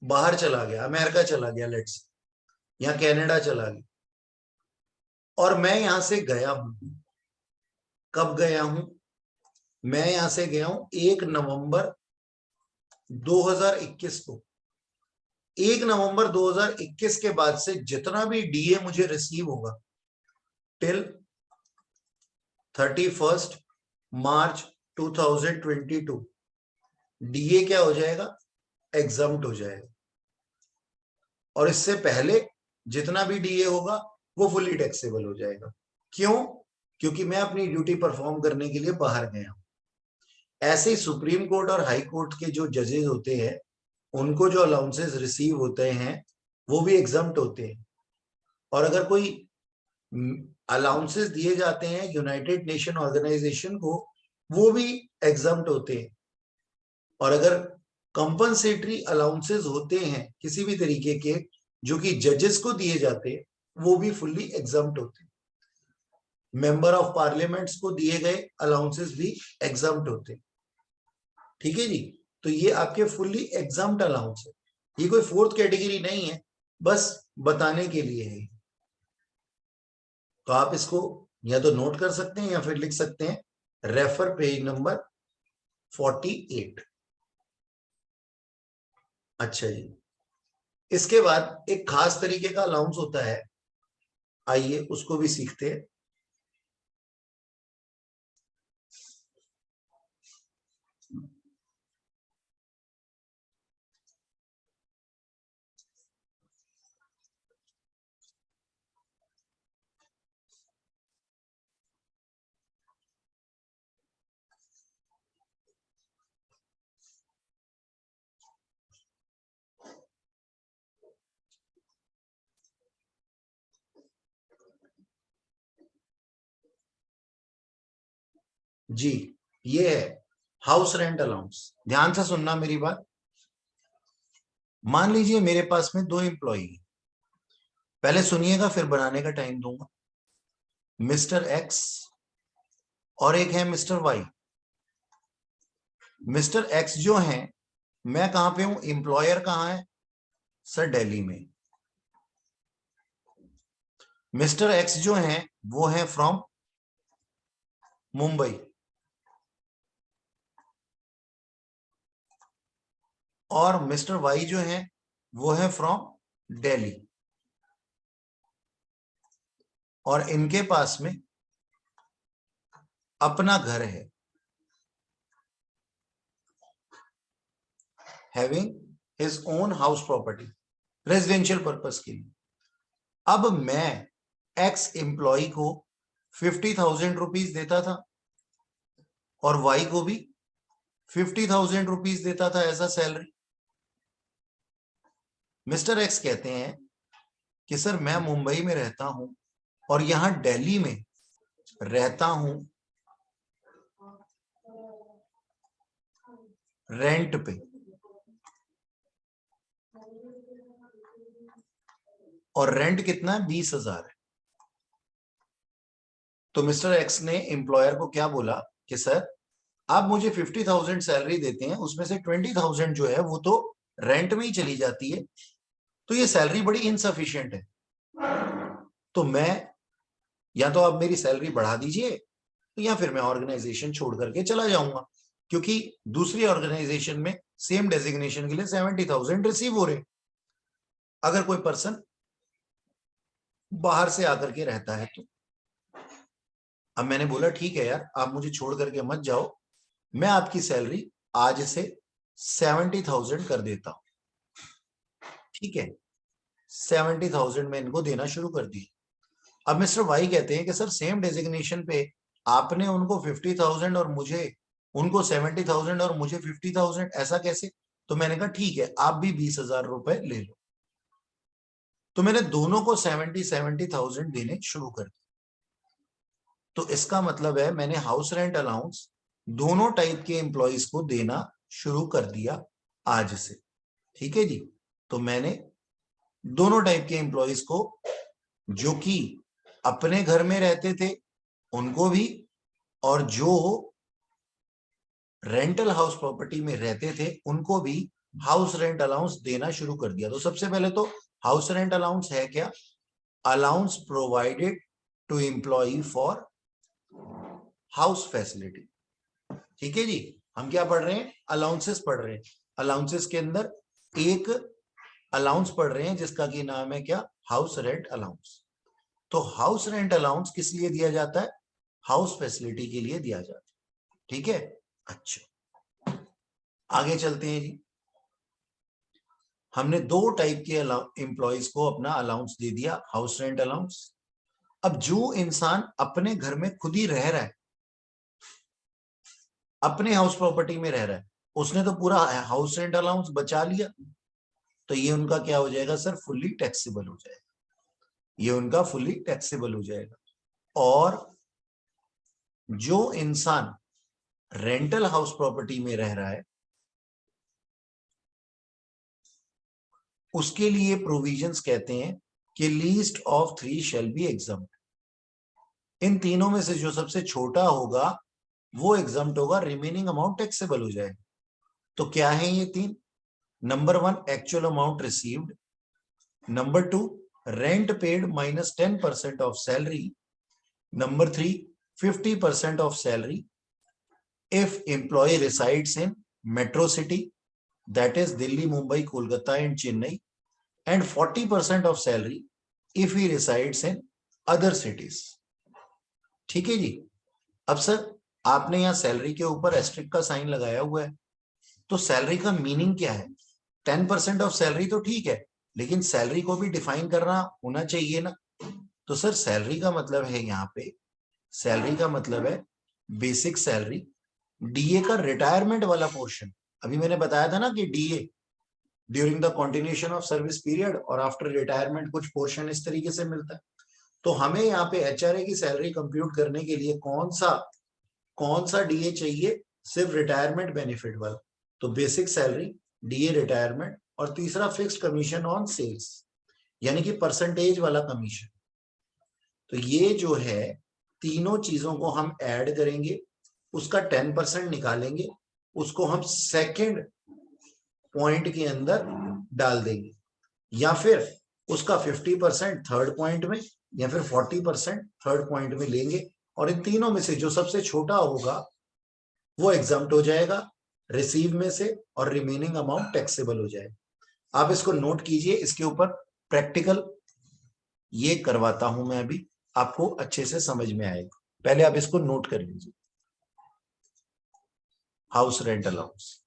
बाहर चला गया, अमेरिका चला गया, लेट्स, या कनाडा चला गया, और मैं यहां से गया हूं। कब गया हूं? मैं यहां से गया हूं 1 नवंबर 2021 को। 1 नवंबर 2021 के बाद से जितना भी डीए मुझे रिसीव होगा टिल 31 मार्च 2022, डीए क्या हो जाएगा? एग्जम्प्ट हो जाएगा। और इससे पहले जितना भी डीए होगा वो फुली टैक्सेबल हो जाएगा। क्यों? क्योंकि मैं अपनी ड्यूटी परफॉर्म करने के लिए बाहर गया हूं। ऐसे ही सुप्रीम कोर्ट और हाई कोर्ट के जो जजेस होते हैं, उनको जो अलाउंसेस रिसीव होते हैं वो भी एग्जम्प्ट होते हैं। और अगर कोई अलाउंसेस दिए जाते हैं यूनाइटेड नेशन ऑर्गेनाइजेशन को, वो भी एग्जम्प्ट होते हैं। और अगर कंपनसेटरी अलाउंसेस होते हैं किसी भी तरीके के जो कि जजेस को दिए जाते हैं, वो भी फुल्ली एग्जम्प्ट होते हैं। मेंबर ऑफ पार्लियामेंट्स को दिए गए अलाउंसेस भी एग्जम्प्ट होते हैं। ठीक है जी। तो ये आपके फुल्ली एग्जम्प्ट अलाउंस है, ये कोई फोर्थ कैटेगरी नहीं है, बस बताने के लिए है। तो आप इसको या तो नोट कर सकते हैं या फिर लिख सकते हैं रेफर पेज नंबर 48। अच्छा जी। इसके बाद एक खास तरीके का अलाउंस होता है, आइए उसको भी सीखते हैं। जी, ये है हाउस रेंट अलाउंस। ध्यान से सुनना मेरी बात। मान लीजिए मेरे पास में 2 एम्प्लॉई हैं, पहले सुनिएगा फिर बनाने का टाइम दूंगा। मिस्टर एक्स और एक है मिस्टर वाई। मिस्टर एक्स जो है, मैं कहां पे हूं? एम्प्लॉयर कहां है सर? दिल्ली में। मिस्टर एक्स जो है वो है फ्रॉम मुंबई, और मिस्टर वाई जो है वो है फ्रॉम दिल्ली। और इनके पास में अपना घर है, having his own house property residential purpose के लिए। अब मैं एक्स एम्प्लॉय को 50,000 रुपीज देता था और वाई को भी 50,000 रुपीज देता था as a salary. Mister X कहते हैं कि सर मैं मुंबई में रहता हूं और यहां दिल्ली में रहता हूं रेंट पे, और रेंट कितना है? 20,000 है। तो मिस्टर एक्स ने एम्प्लॉयर को क्या बोला कि सर आप मुझे 50,000 सैलरी देते हैं, उसमें से 20,000 जो है वो तो रेंट में ही चली जाती है, तो ये सैलरी बड़ी इनसफिशिएंट है। तो मैं या तो आप मेरी सैलरी बढ़ा दीजिए या फिर मैं ऑर्गेनाइजेशन छोड़ करके चला जाऊंगा, क्योंकि दूसरी ऑर्गेनाइजेशन में सेम डेजिग्नेशन के लिए 70,000 रिसीव हो रहे। अगर कोई पर्सन बाहर से आकर के रहता है तो अब मैंने बोला ठीक है यार, आप मुझे छोड़ करके मत जाओ, मैं आपकी सैलरी आज से 70,000 कर देता हूं। ठीक है, 70,000 में इनको देना शुरू कर दिया। अब मिस्टर वाई कहते हैं कि सर सेम डेजिग्नेशन पे आपने उनको 50,000 और मुझे उनको 70,000 और मुझे 50,000, ऐसा कैसे? तो मैंने कहा ठीक है, आप भी 20,000 रुपए ले लो। तो मैंने दोनों को 70,000 देने शुरू कर दिए। तो इसका मतलब है मैंने हाउस रेंट अलाउंस दोनों टाइप के एम्प्लॉइज को देना शुरू कर दिया आज से। ठीक है जी, तो मैंने दोनों टाइप के एम्प्लॉइज को, जो कि अपने घर में रहते थे उनको भी, और जो रेंटल हाउस प्रॉपर्टी में रहते थे उनको भी हाउस रेंट अलाउंस देना शुरू कर दिया। तो सबसे पहले तो हाउस रेंट अलाउंस है क्या? Allowance provided to employee for house facility. ठीक है जी, हम क्या पढ़ रहे हैं? अलाउंसेस पढ़ रहे हैं। अलाउंसेस के अंदर एक अलाउंस पढ़ रहे हैं जिसका की नाम है क्या? House rent allowance. तो हाउस रेंट अलाउंस किस लिए दिया जाता है? हाउस फैसिलिटी के लिए दिया जाता है। ठीक है, अच्छा आगे चलते हैं जी। हमने दो टाइप के एम्प्लॉइज को अपना अलाउंस दे दिया, हाउस रेंट अलाउंस। अब जो इंसान अपने घर में खुद ही रह रहा है, अपने हाउस प्रॉपर्टी में रह रहा है, उसने तो पूरा हाउस रेंट अलाउंस बचा लिया, तो ये उनका क्या हो जाएगा सर? फुल्ली टैक्सेबल हो जाएगा। ये उनका फुल्ली टैक्सेबल हो जाएगा। और जो इंसान रेंटल हाउस प्रॉपर्टी में रह रहा है उसके लिए प्रोविजंस कहते हैं कि least of 3 shall be exempt. इन तीनों में से जो सबसे छोटा होगा वो एग्जम्प्ट होगा, रिमेनिंग अमाउंट टैक्सेबल हो जाएगा। तो क्या है ये तीन? Number 1 actual amount received, number 2 rent paid minus 10% of salary, number 3 50% of salary if employee resides in metro city, that is Delhi, Mumbai, Kolkata and Chennai, and 40% of salary if he resides in other cities. ठीक है जी। अब sir आपने यहां salary के ऊपर asterisk का sign लगाया हुआ है, तो सैलरी का मीनिंग क्या है? 10% ऑफ सैलरी तो ठीक है, लेकिन सैलरी को भी डिफाइन करना होना चाहिए ना। तो सर सैलरी का मतलब है, यहाँ पे सैलरी का मतलब है बेसिक सैलरी, डीए का रिटायरमेंट वाला पोर्शन। अभी मैंने बताया था ना कि DA during the continuation of service period और आफ्टर रिटायरमेंट कुछ पोर्शन इस तरीके से मिलता है। तो हमें यहाँ पे एचआरए की सैलरी कंप्यूट करने के लिए कौन सा डीए चाहिए? सिर्फ रिटायरमेंट बेनिफिट वाला। तो बेसिक सैलरी, डीए रिटायरमेंट, और तीसरा फिक्स्ड कमीशन ऑन सेल्स, यानी कि परसेंटेज वाला कमीशन। तो ये जो है तीनों चीजों को हम ऐड करेंगे, उसका 10% निकालेंगे, उसको हम सेकंड पॉइंट के अंदर डाल देंगे, या फिर उसका 50% थर्ड पॉइंट में, या फिर 40% थर्ड पॉइंट में लेंगे, और इन तीनों में से जो सबसे छोटा होगा वो एग्जम्प्ट हो जाएगा रिसीव में से, और रिमेनिंग अमाउंट टैक्सेबल हो जाएगा। आप इसको नोट कीजिए, इसके ऊपर प्रैक्टिकल ये करवाता हूं मैं अभी। आपको अच्छे से समझ में आएगा। पहले आप इसको नोट कर लीजिए, हाउस रेंट अलाउंस।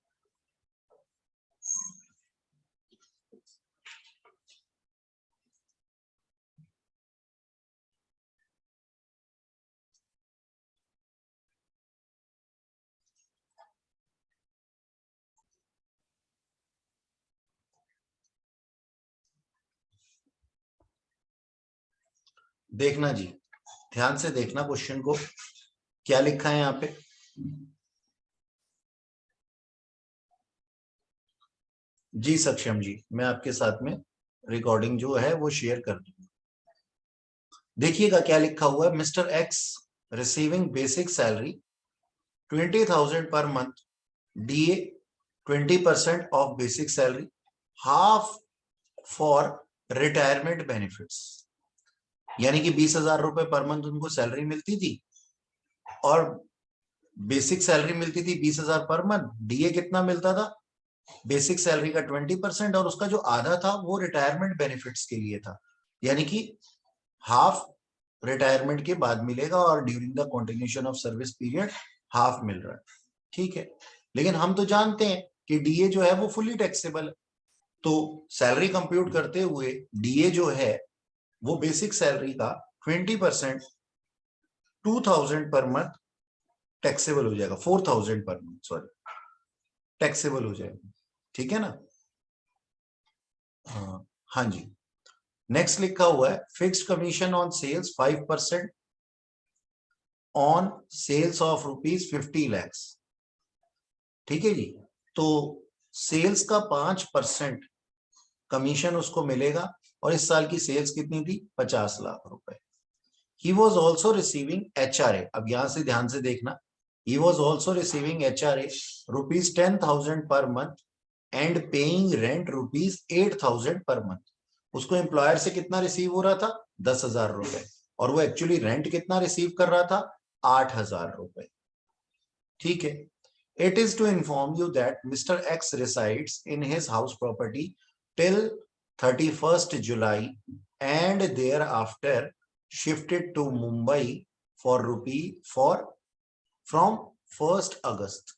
देखना जी, ध्यान से देखना क्वेश्चन को, क्या लिखा है यहाँ पे। जी सक्षम जी, मैं आपके साथ में रिकॉर्डिंग जो है वो शेयर कर दूंगा। देखिएगा क्या लिखा हुआ है। Mister x receiving basic salary 20,000 per month, DA 20% of basic salary, half for retirement benefits. यानी कि 20,000 रुपए पर मंथ उनको सैलरी मिलती थी और बेसिक सैलरी मिलती थी 20,000 पर मंथ। DA कितना मिलता था? बेसिक सैलरी का 20% और उसका जो आधा था वो रिटायरमेंट बेनिफिट्स के लिए था, यानी कि हाफ रिटायरमेंट के बाद मिलेगा और during the continuation of service period half मिल रहा है। ठीक है, लेकिन हम तो जानते हैं कि DA जो है वो फुली टैक्सेबल है, तो सैलरी कंप्यूट करते हुए DA जो है वो बेसिक सैलरी का 20% 2,000 पर मंथ टैक्सेबल हो जाएगा, 4,000 पर मंथ सॉरी टैक्सेबल हो जाएगा। ठीक है ना? हाँ जी। नेक्स्ट लिखा हुआ है fixed commission on sales 5% on sales of ₹50 lakhs। ठीक है जी, तो सेल्स का 5% कमीशन उसको मिलेगा और इस साल की सेल्स कितनी थी? 50 लाख रुपए। He was also receiving HRA। अब यहां से ध्यान से देखना, he was also receiving HRA ₹10,000 per month and paying rent ₹8,000 per month। उसको एम्प्लॉयर से कितना रिसीव हो रहा था? 10,000 रुपए, और वो एक्चुअली रेंट कितना रिसीव कर रहा था? 8,000 रुपए। ठीक है। It is to inform you that Mr. X resides in his house property till 31st July and thereafter shifted to Mumbai from 1st August।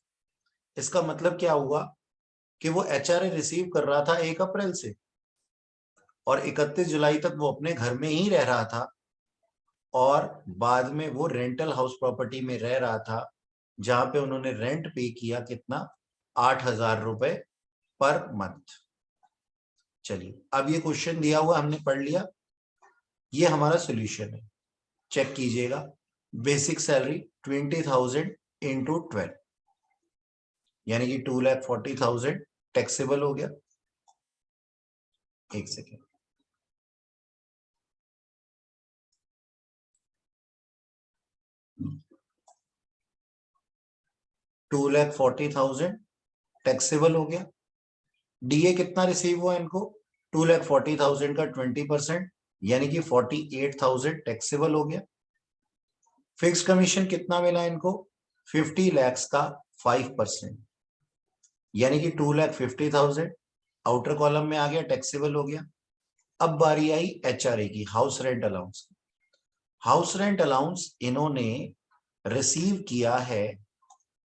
इसका मतलब क्या हुआ कि वो HRA रिसीव कर रहा था 1 अप्रैल से और 31 जुलाई तक वो अपने घर में ही रह रहा था और बाद में वो रेंटल हाउस प्रॉपर्टी में रह रहा था जहां पे उन्होंने रेंट पे किया कितना? 8,000 रुपए पर मंथ। चलिए, अब ये क्वेश्चन दिया हुआ हमने पढ़ लिया, ये हमारा सॉल्यूशन है। चेक कीजिएगा, बेसिक सैलरी 20,000 इंटू 12 यानी कि 2,40,000 टैक्सेबल हो गया। एक सेकेंड, 2,40,000 टैक्सेबल हो गया। DA कितना रिसीव हुआ इनको? 2,40,000 का 20% यानी कि 48,000 टैक्सेबल हो गया। फिक्स कमीशन कितना मिला इनको? 50 lakhs का 5% यानी कि 2,50,000 आउटर कॉलम में आ गया, टैक्सेबल हो गया। अब बारी आई HRA की, house rent allowance. House rent allowance इन्होंने रिसीव किया है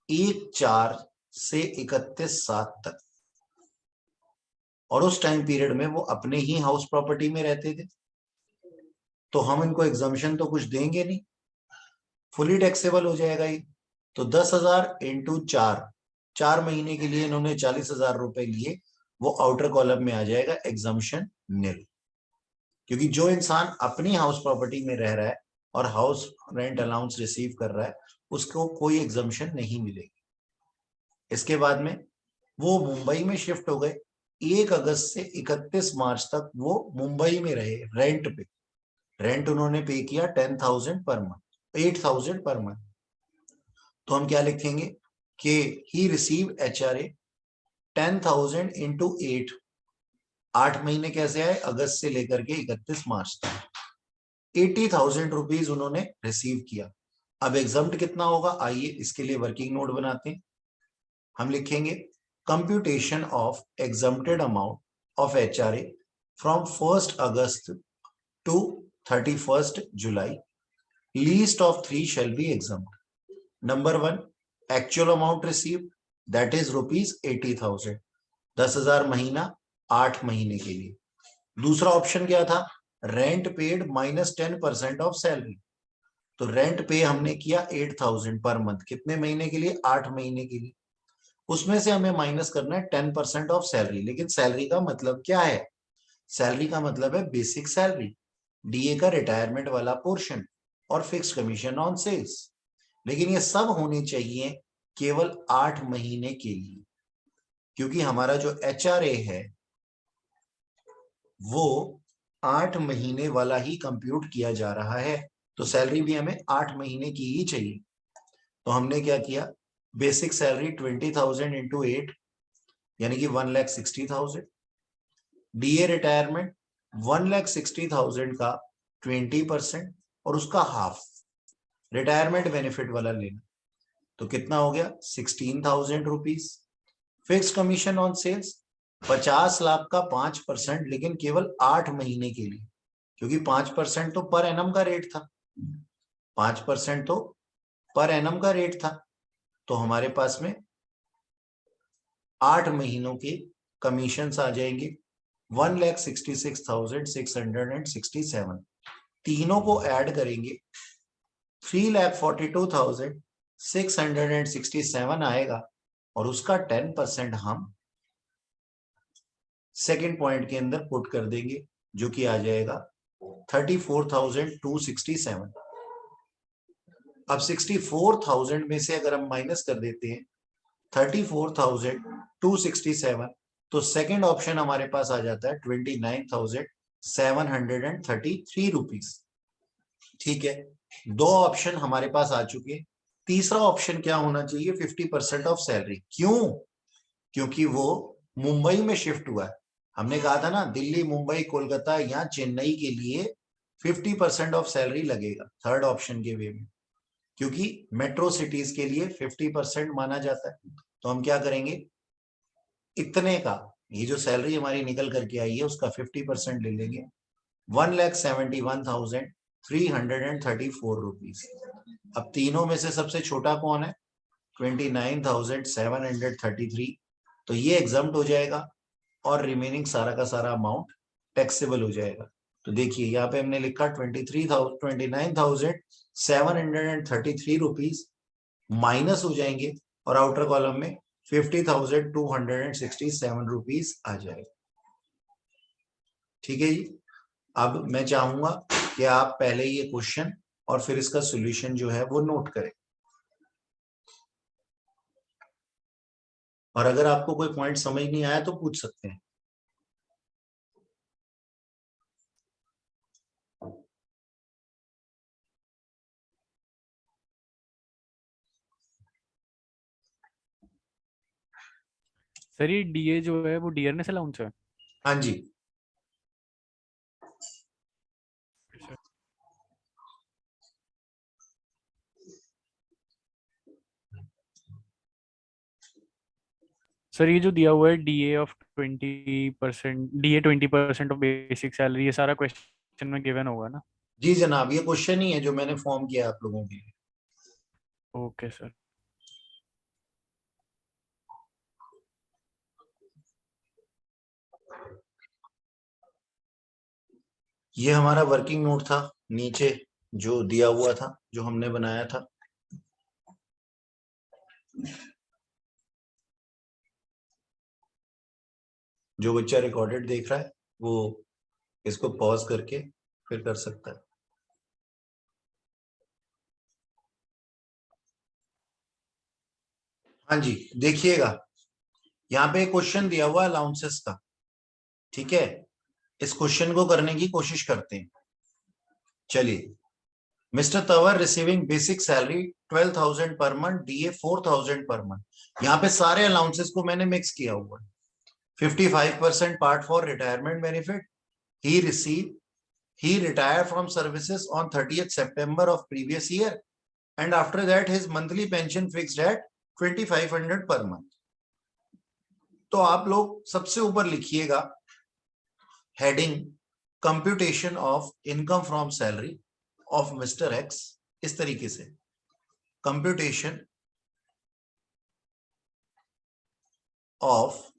1/4 से 31/7 तक, और उस टाइम पीरियड में वो अपने ही हाउस प्रॉपर्टी में रहते थे, तो हम इनको एग्जम्पशन तो कुछ देंगे नहीं, फुली टैक्सेबल हो जाएगा ये। तो 10,000 इंटू 4 महीने के लिए इन्होंने 40,000 रुपए लिए, वो आउटर कॉलम में आ जाएगा, एग्जम्पशन निल। क्योंकि जो इंसान अपनी हाउस प्रॉपर्टी में रह रहा है और हाउस रेंट अलाउंस रिसीव कर रहा है उसको कोई एग्जम्पशन नहीं मिलेगी। इसके बाद में वो मुंबई में शिफ्ट हो गए, 1 अगस्त से 31 मार्च तक वो मुंबई में रहे रेंट पे। रेंट उन्होंने पे किया 10,000 पर मंथ, 8,000 पर मंथ। तो हम क्या लिखेंगे कि ही रिसीव HRA 10,000 इंटू 8 महीने कैसे आए? अगस्त से लेकर के 31 मार्च तक 80,000 रुपीज उन्होंने रिसीव किया। अब एग्जम्प्ट कितना होगा? आइए इसके लिए वर्किंग नोट बनाते हैं। हम लिखेंगे computation of exempted amount of HRA from 1st August to 31st July Least of three shall be exempt. Number one, actual amount received, that is rupees 80,000, 10,000 महीना 8 महीने के लिए. दूसरा ऑप्शन क्या था? Rent paid minus 10% of salary. तो rent पे हमने किया 8,000 पर मंथ, कितने महीने के लिए? 8 महीने के लिए. उसमें से हमें माइनस करना है 10% ऑफ सैलरी. लेकिन सैलरी का मतलब क्या है? सैलरी का मतलब है बेसिक सैलरी, डीए का रिटायरमेंट वाला पोर्शन और फिक्स कमीशन ऑन सेल्स. लेकिन ये सब होने चाहिए केवल 8 महीने के लिए, क्योंकि हमारा जो एचआरए है वो 8 महीने वाला ही कंप्यूट किया जा रहा है. तो सैलरी भी हमें 8 महीने की ही चाहिए. तो हमने क्या किया? बेसिक सैलरी 20,000 इंटू 8 यानी कि 1,60,000. डीए रिटायरमेंट 1,60,000 का 20% और उसका हाफ रिटायरमेंट बेनिफिट वाला लेना. तो कितना हो गया? 16,000 rupees. Fix commission on sales 50 lakh का 5%, लेकिन केवल 8 महीने के लिए, क्योंकि 5% तो पर एनम का रेट था. 5% तो पर एनम का रेट था. तो हमारे पास में 8 महीनों के कमीशन आ जाएंगे 1,66,667. तीनों को ऐड करेंगे 3,42,667 आएगा और उसका 10% हम सेकेंड पॉइंट के अंदर पुट कर देंगे, जो कि आ जाएगा 34,267. अब 64,000 में से अगर हम माइनस कर देते हैं 34,267, तो सेकेंड ऑप्शन हमारे पास आ जाता है 29,733 रुपीज. ठीक है, दो ऑप्शन हमारे पास आ चुके. तीसरा ऑप्शन क्या होना चाहिए? 50% ऑफ सैलरी. क्यों? क्योंकि वो मुंबई में शिफ्ट हुआ है. हमने कहा था ना, दिल्ली, मुंबई, कोलकाता या चेन्नई के लिए 50% ऑफ सैलरी लगेगा थर्ड ऑप्शन के वे में, क्योंकि मेट्रो सिटीज के लिए 50% माना जाता है. तो हम क्या करेंगे? इतने का, ये जो सैलरी हमारी निकल करके आई है उसका 50% ले लेंगे, 1,71,334 रुपीज. अब तीनों में से सबसे छोटा कौन है? 29,733. तो ये एग्जम्प्ट हो जाएगा और रिमेनिंग सारा का सारा अमाउंट टैक्सेबल हो जाएगा. तो देखिए यहाँ पे हमने लिखा 29,733 रुपीज माइनस हो जाएंगे और आउटर कॉलम में 50,267 रुपीज आ जाएगा. ठीक है जी. अब मैं चाहूंगा कि आप पहले ये क्वेश्चन और फिर इसका सॉल्यूशन जो है वो नोट करें, और अगर आपको कोई पॉइंट समझ नहीं आया तो पूछ सकते हैं. सर ये डीए जो है वो डियरनेस अलाउंस है. हाँ जी. सर ये जो दिया हुआ है DA of 20%, DA 20% of basic salary, ये सारा क्वेश्चन में गिवन होगा ना? जी जनाब, ये क्वेश्चन ही है जो मैंने फॉर्म किया आप लोगों के लिए. Okay sir. ये हमारा वर्किंग नोट था नीचे जो दिया हुआ था, जो हमने बनाया था. जो बच्चा रिकॉर्डेड देख रहा है वो इसको पॉज करके फिर कर सकता है. हाँ जी, देखिएगा यहाँ पे क्वेश्चन दिया हुआ है अलाउंसेस का. ठीक है, इस क्वेश्चन को करने की कोशिश करते हैं. चलिए. Mister Tanwar receiving basic salary 12,000 per month, DA 4,000 per month. यहाँ पे सारे अलाउंसेस को मैंने मिक्स किया हुआ है. 55% part for retirement benefit. he retired from services on 30th September of previous year, and after that his monthly pension fixed at 2,500 per month. तो आप लोग सबसे ऊपर लिखिएगा heading computation of income from salary of mister x. इस तरीके से, computation of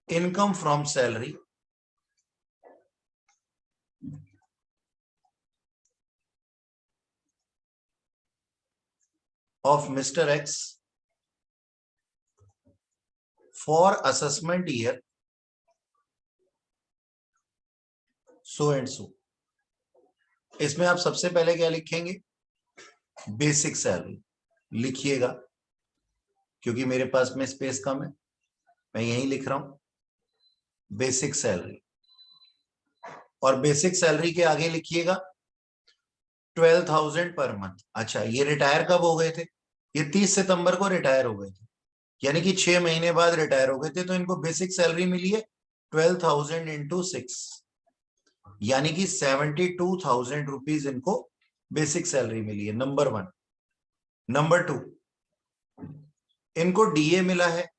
income from salary of Mr. X for assessment year so and so। इसमें आप सबसे पहले क्या लिखेंगे, बेसिक सैलरी लिखिएगा, क्योंकि मेरे पास में स्पेस कम है, मैं यही लिख रहा हूं बेसिक सैलरी। और बेसिक सैलरी के आगे लिखिएगा 12,000 पर मंथ। अच्छा, ये रिटायर कब हो गए थे, ये 30 सितंबर को रिटायर हो गए थे, यानी कि 6 महीने बाद रिटायर हो गए थे, तो इनको बेसिक सैलरी मिली है 12,000 इंटू 6, यानी कि 72,000 रुपीज इनको बेसिक सैलरी मिली है, नंबर 1। नंबर 2, इनको डीए मिला है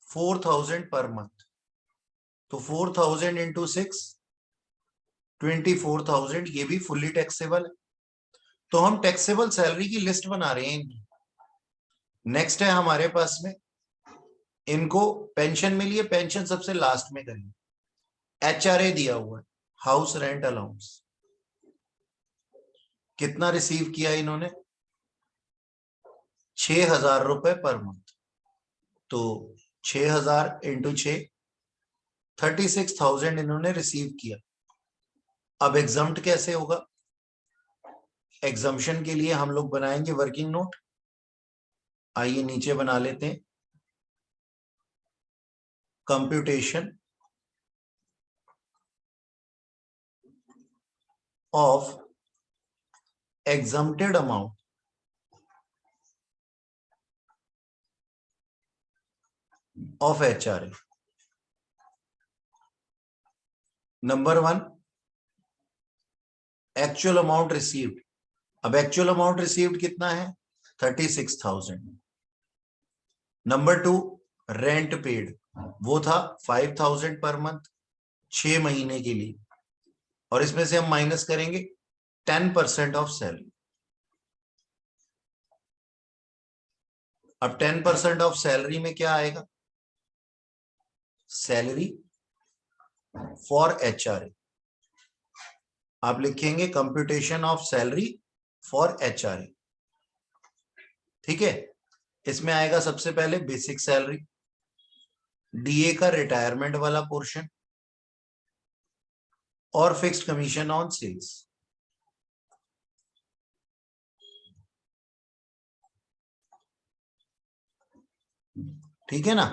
4,000 पर मंथ, तो 4,000 इंटू 6 24,000, ये भी फुल्ली टैक्सेबल है। तो हम टैक्सेबल सैलरी की लिस्ट बना रहे हैं इनकी। नेक्स्ट है हमारे पास में, इनको पेंशन मिली है, पेंशन सबसे लास्ट में करेंगे। एचआरए दिया हुआ है, हाउस रेंट अलाउंस, कितना रिसीव किया इन्होंने, 6,000 रुपए पर मंथ, तो 6,000 इंटू 6 36,000 इन्होंने रिसीव किया। अब एग्जम्प्ट कैसे होगा, एग्जम्पशन के लिए हम लोग बनाएंगे वर्किंग नोट। आइए नीचे बना लेते हैं, computation of exempted amount of HRA। Number 1, actual amount received. अब एक्चुअल अमाउंट रिसीव्ड कितना है, 36,000। नंबर 2, रेंट पेड, वो था 5,000 पर मंथ 6 महीने के लिए, और इसमें से हम माइनस करेंगे 10% ऑफ सैलरी। अब 10% ऑफ सैलरी में क्या आएगा, सैलरी फॉर एचआरए। आप लिखेंगे computation of salary for HRA, ठीक है। इसमें आएगा सबसे पहले बेसिक सैलरी, डीए का रिटायरमेंट वाला पोर्शन, और फिक्स्ड कमीशन ऑन सेल्स। ठीक है ना।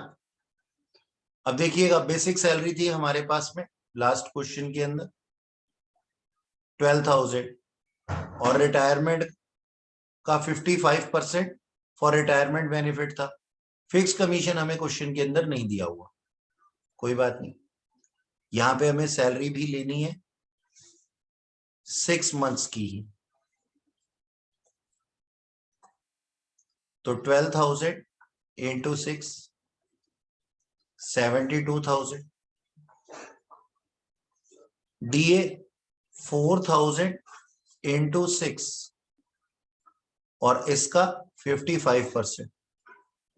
अब देखिएगा, बेसिक सैलरी थी हमारे पास में लास्ट क्वेश्चन के अंदर 12,000, और रिटायरमेंट का 55% फॉर रिटायरमेंट बेनिफिट था। फिक्स कमीशन हमें क्वेश्चन के अंदर नहीं दिया हुआ, कोई बात नहीं, यहां पे हमें सैलरी भी लेनी है 6 मंथ्स की ही, तो 12,000 इंटू 6 72,000, डीए 4,000 इंटू 6, और इसका 55%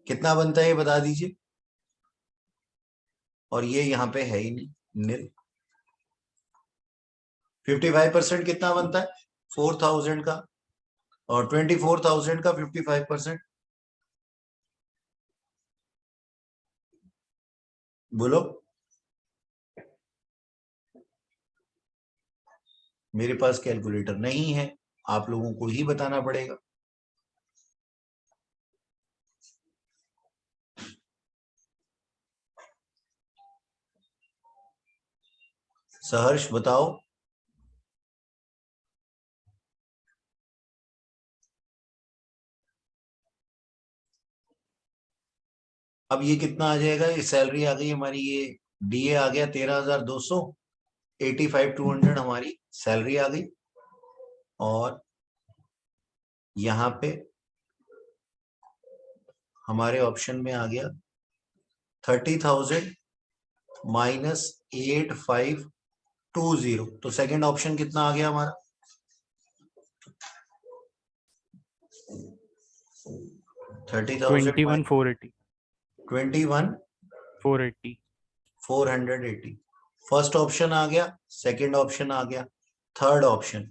कितना बनता है ये बता दीजिए, और ये यहां पे है ही नहीं, निल। 55% कितना बनता है 4,000 का, और 24,000 का 55%, बोलो। मेरे पास कैलकुलेटर नहीं है, आप लोगों को ही बताना पड़ेगा। सहर्ष बताओ। अब ये कितना आ जाएगा, ये सैलरी आ गई हमारी, ये डीए आ गया 13,200, 85,200 हमारी सैलरी आ गई, और यहां पे हमारे ऑप्शन में आ गया 30,000 माइनस 8520, तो सेकंड ऑप्शन कितना आ गया हमारा 30,000 21,480 21,480 480 फर्स्ट ऑप्शन आ गया, सेकंड ऑप्शन आ गया, थर्ड ऑप्शन।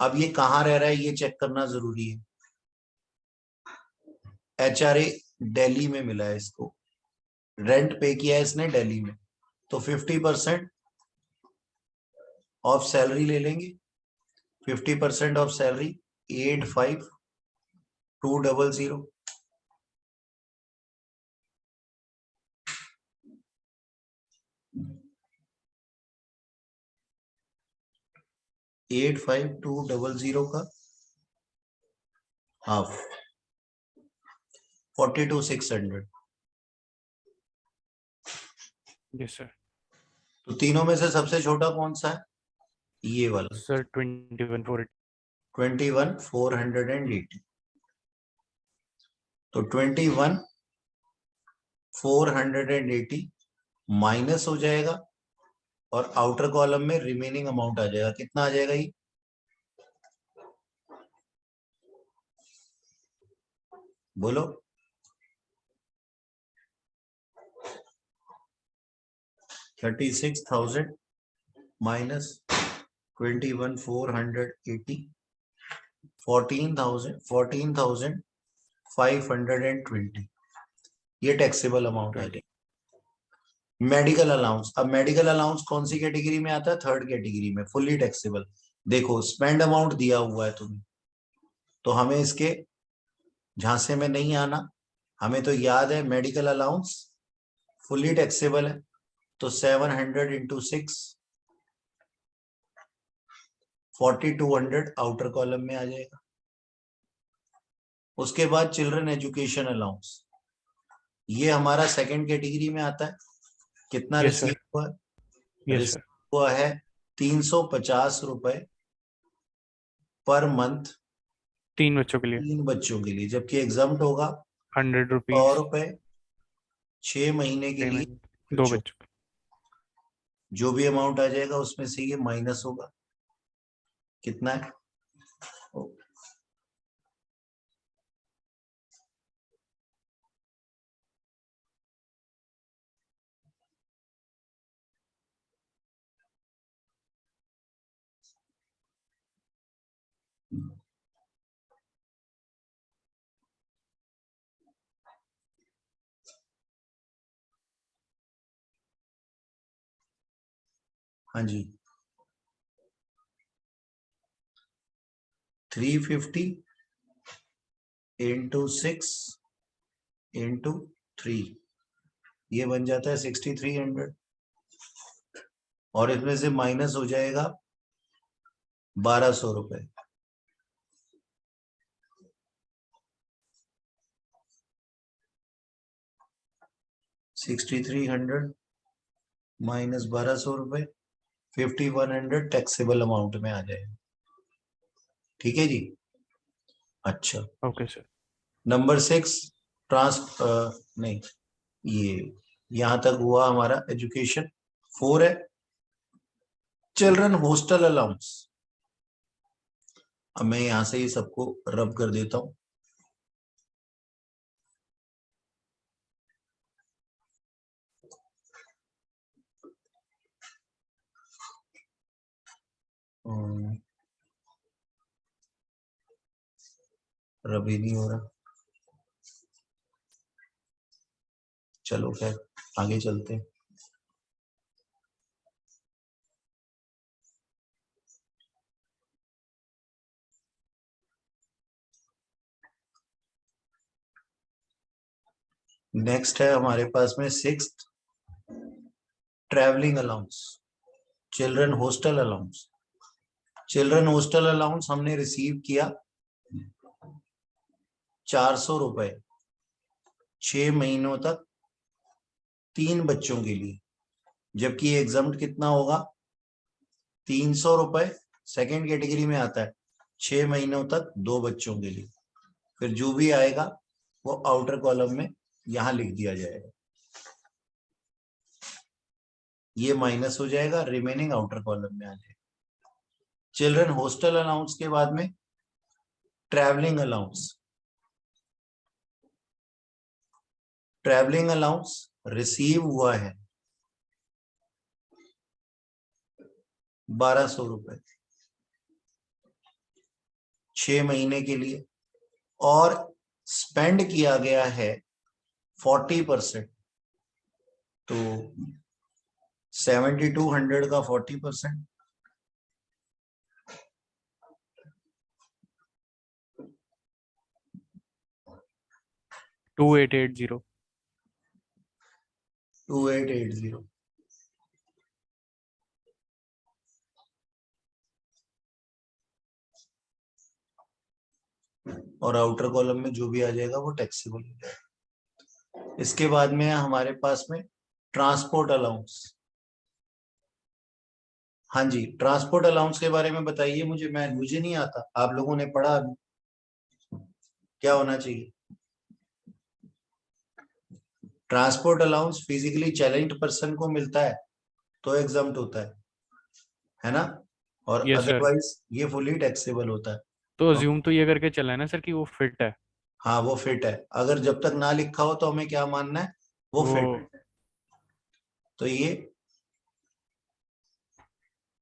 अब ये कहाँ रह रहा है ये चेक करना जरूरी है। HRA दिल्ली में मिला है इसको, रेंट पे किया है इसने दिल्ली में, तो 50% ऑफ सैलरी ले लेंगे। 50% ऑफ सैलरी 85,200 85,200 का हाफ 42,600। Yes sir. तो तीनों में से सबसे छोटा कौन सा है? ये वाला सर 21,480 21,480। तो 21,480 माइनस हो जाएगा और आउटर कॉलम में रिमेनिंग अमाउंट आ जाएगा। कितना आ जाएगा ये? बोलो। 36,000 माइनस 21,480 14,520 ये टैक्सेबल अमाउंट आ जाएगा। मेडिकल अलाउंस, अब मेडिकल अलाउंस कौन सी कैटेगरी में आता है? थर्ड कैटेगरी में, फुल्ली टैक्सेबल। देखो स्पेंड अमाउंट दिया हुआ है तुम्हें, तो हमें इसके झांसे में नहीं आना। हमें तो याद है मेडिकल अलाउंस फुल्ली टैक्सेबल है, तो 700 इंटू 6 4200 आउटर कॉलम में आ जाएगा। उसके बाद चिल्ड्रन एजुकेशन अलाउंस, ये हमारा सेकंड कैटेगरी में आता है। कितना Yes, रिसीव sir. हुआ है? Yes, receive sir. हुआ है 350 रुपए पर मंथ 3 बच्चों के लिए 3 बच्चों के लिए, जबकि एग्जाम्ट होगा 100 100 रुपीज रुपए 6 महीने के लिए पेमेंट 2 बच्चों। बच्चों के। जो भी अमाउंट आ जाएगा उसमें से ये माइनस होगा। कितना है? हाँ जी 350 इंटू 6 इंटू 3 ये बन जाता है 6,300 और इसमें से माइनस हो जाएगा 1,200 रुपए। 6,300 माइनस 1,200 रुपए 5,100 टैक्सेबल अमाउंट में आ जाएगा। ठीक है जी। अच्छा ओके सर। नंबर 6 ट्रांस नहीं, ये यहां तक हुआ हमारा एजुकेशन। 4 है चिल्ड्रन हॉस्टल अलाउंस। अब मैं यहां से ही सबको रब कर देता हूं। रब ही नहीं हो रहा। चलो खैर आगे चलते हैं। नेक्स्ट है हमारे पास में 6 travelling allowance, children hostel allowance. Children hostel allowance हमने रिसीव किया 400 रुपए 6 महीनों तक 3 बच्चों के लिए, जबकि एग्जाम्ट कितना होगा? 300 रुपए सेकेंड कैटेगरी में आता है 6 महीनों तक 2 बच्चों के लिए। फिर जो भी आएगा वो आउटर कॉलम में यहां लिख दिया जाएगा। ये माइनस हो जाएगा, रिमेनिंग आउटर कॉलम में आ जाएगा। चिल्ड्रन हॉस्टल अलाउंस के बाद में travelling allowance. Travelling allowance receive हुआ है 1200 रुपए 6 महीने के लिए, और स्पेंड किया गया है 40%, तो 7200 का 40%, 2880। 2880। और आउटर कॉलम में जो भी आ जाएगा वो टैक्सेबल हो जाएगा। इसके बाद में है हमारे पास में ट्रांसपोर्ट अलाउंस। हाँ जी, ट्रांसपोर्ट अलाउंस के बारे में बताइए मुझे नहीं आता, आप लोगों ने पढ़ा अभी, क्या होना चाहिए? Transport allowance physically challenged person को मिलता है तो एग्जम्प्ट होता है ना, और यस सर। अदरवाइज ये फुली टैक्सेबल होता है। तो अज्यूम तो ये करके चला है ना सर कि वो फिट है। हाँ वो फिट है, अगर जब तक ना लिखा हो तो हमें क्या मानना है, वो वो फिट है। तो ये वो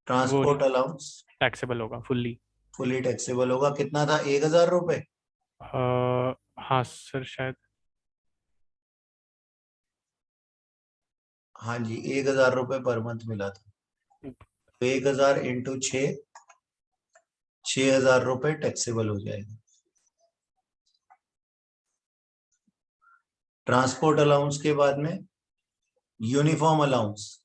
ट्रांसपोर्ट अलाउंस टैक्सेबल होगा फुल्ली। फुली टैक्सेबल होगा। कितना था, 1000 रुपए? हाँ सर शायद। हाँ जी, 1000 रुपए पर मंथ मिला था, तो 1000 इंटू 6, 6000 रुपए टैक्सेबल हो जाएगा। ट्रांसपोर्ट अलाउंस के बाद में यूनिफॉर्म अलाउंस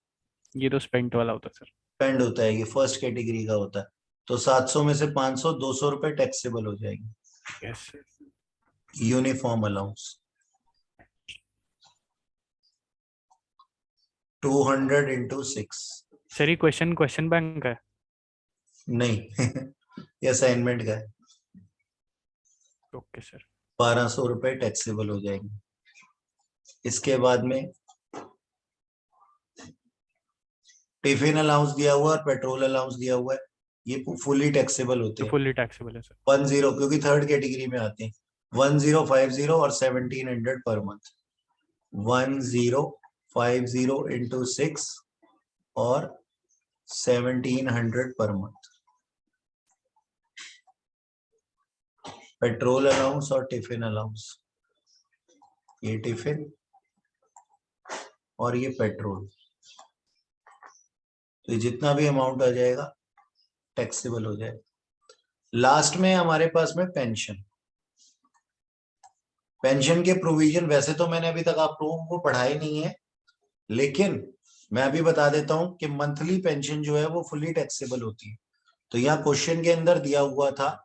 ये तो स्पेंट वाला होता है सर। स्पेंड होता है, ये फर्स्ट कैटेगरी का होता है, तो 700 में से 500, 200 रुपए टैक्सेबल हो जाएंगे। Yes sir. Uniform allowance 200 into 6। Sir ये क्वेश्चन बैंक का है। नहीं ये असाइनमेंट का है। Okay sir. 1200 रुपए टैक्सेबल हो जाएंगे। इसके बाद में टिफिन अलाउंस दिया हुआ है और पेट्रोल अलाउंस दिया हुआ है, ये फुली टैक्सेबल होते ये हैं। फुल्ली टैक्सेबल है सर। 10, क्योंकि थर्ड कैटेगरी में आते हैं। 1050 और 1700 पर मंथ। 1050 इंटू 6 और 1700 पर मंथ। पेट्रोल अलाउंस और टिफिन अलाउंस, ये टिफिन और ये पेट्रोल, तो ये जितना भी अमाउंट आ जाएगा टैक्सेबल हो जाएगा। लास्ट में हमारे पास में पेंशन। पेंशन के प्रोविजन वैसे तो मैंने अभी तक आप लोगों को पढ़ाई नहीं है, लेकिन मैं अभी बता देता हूं कि मंथली पेंशन जो है वो फुली टैक्सेबल होती है। तो यहाँ क्वेश्चन के अंदर दिया हुआ था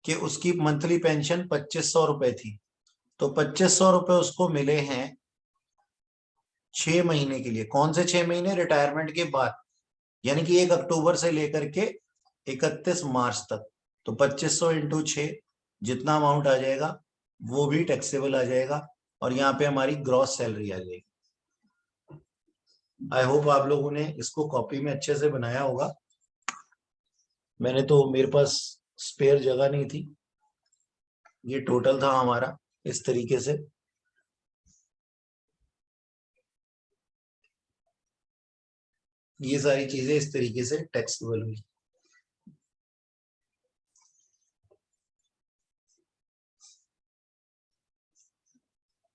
कि उसकी मंथली पेंशन 2500 रुपए थी, तो 2500 रुपए उसको मिले हैं 6 महीने के लिए। कौन से 6 महीने? रिटायरमेंट के बाद, यानी कि 1 अक्टूबर से लेकर के 31 मार्च तक। तो 2500 इंटू 6, जितना अमाउंट आ जाएगा वो भी टैक्सेबल आ जाएगा, और यहाँ पे हमारी ग्रॉस सैलरी आ जाएगी। आई होप आप लोगों ने इसको कॉपी में अच्छे से बनाया होगा। मैंने तो, मेरे पास स्पेयर जगह नहीं थी। ये टोटल था हमारा इस तरीके से। ये सारी चीजें इस तरीके से टैक्सेबल हुई।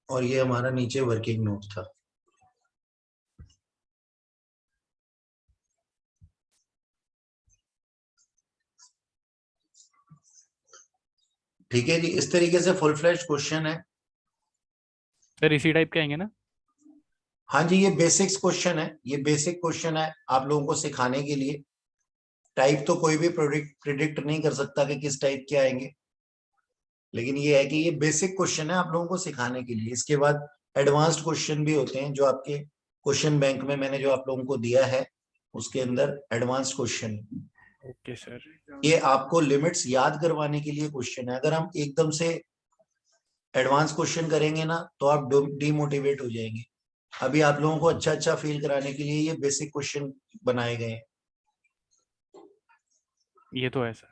और ये हमारा नीचे वर्किंग नोट था। ठीक है जी, इस तरीके से फुल फ्लैश क्वेश्चन है। सर इसी टाइप के आएंगे ना? हाँ जी, ये बेसिक्स क्वेश्चन है, ये बेसिक क्वेश्चन है आप लोगों को सिखाने के लिए। टाइप तो कोई भी प्रिडिक्ट नहीं कर सकता कि किस टाइप के आएंगे, लेकिन ये है कि ये बेसिक क्वेश्चन है आप लोगों को सिखाने के लिए। इसके बाद एडवांस्ड क्वेश्चन भी होते हैं, जो आपके क्वेश्चन बैंक में मैंने जो आप लोगों को दिया है उसके अंदर एडवांस्ड क्वेश्चन। Okay sir. ये आपको लिमिट्स याद करवाने के लिए क्वेश्चन है। अगर हम एकदम से एडवांस क्वेश्चन करेंगे ना तो आप डिमोटिवेट हो जाएंगे। अभी आप लोगों को अच्छा अच्छा फील कराने के लिए ये बेसिक क्वेश्चन बनाए गए हैं। ये तो है सर।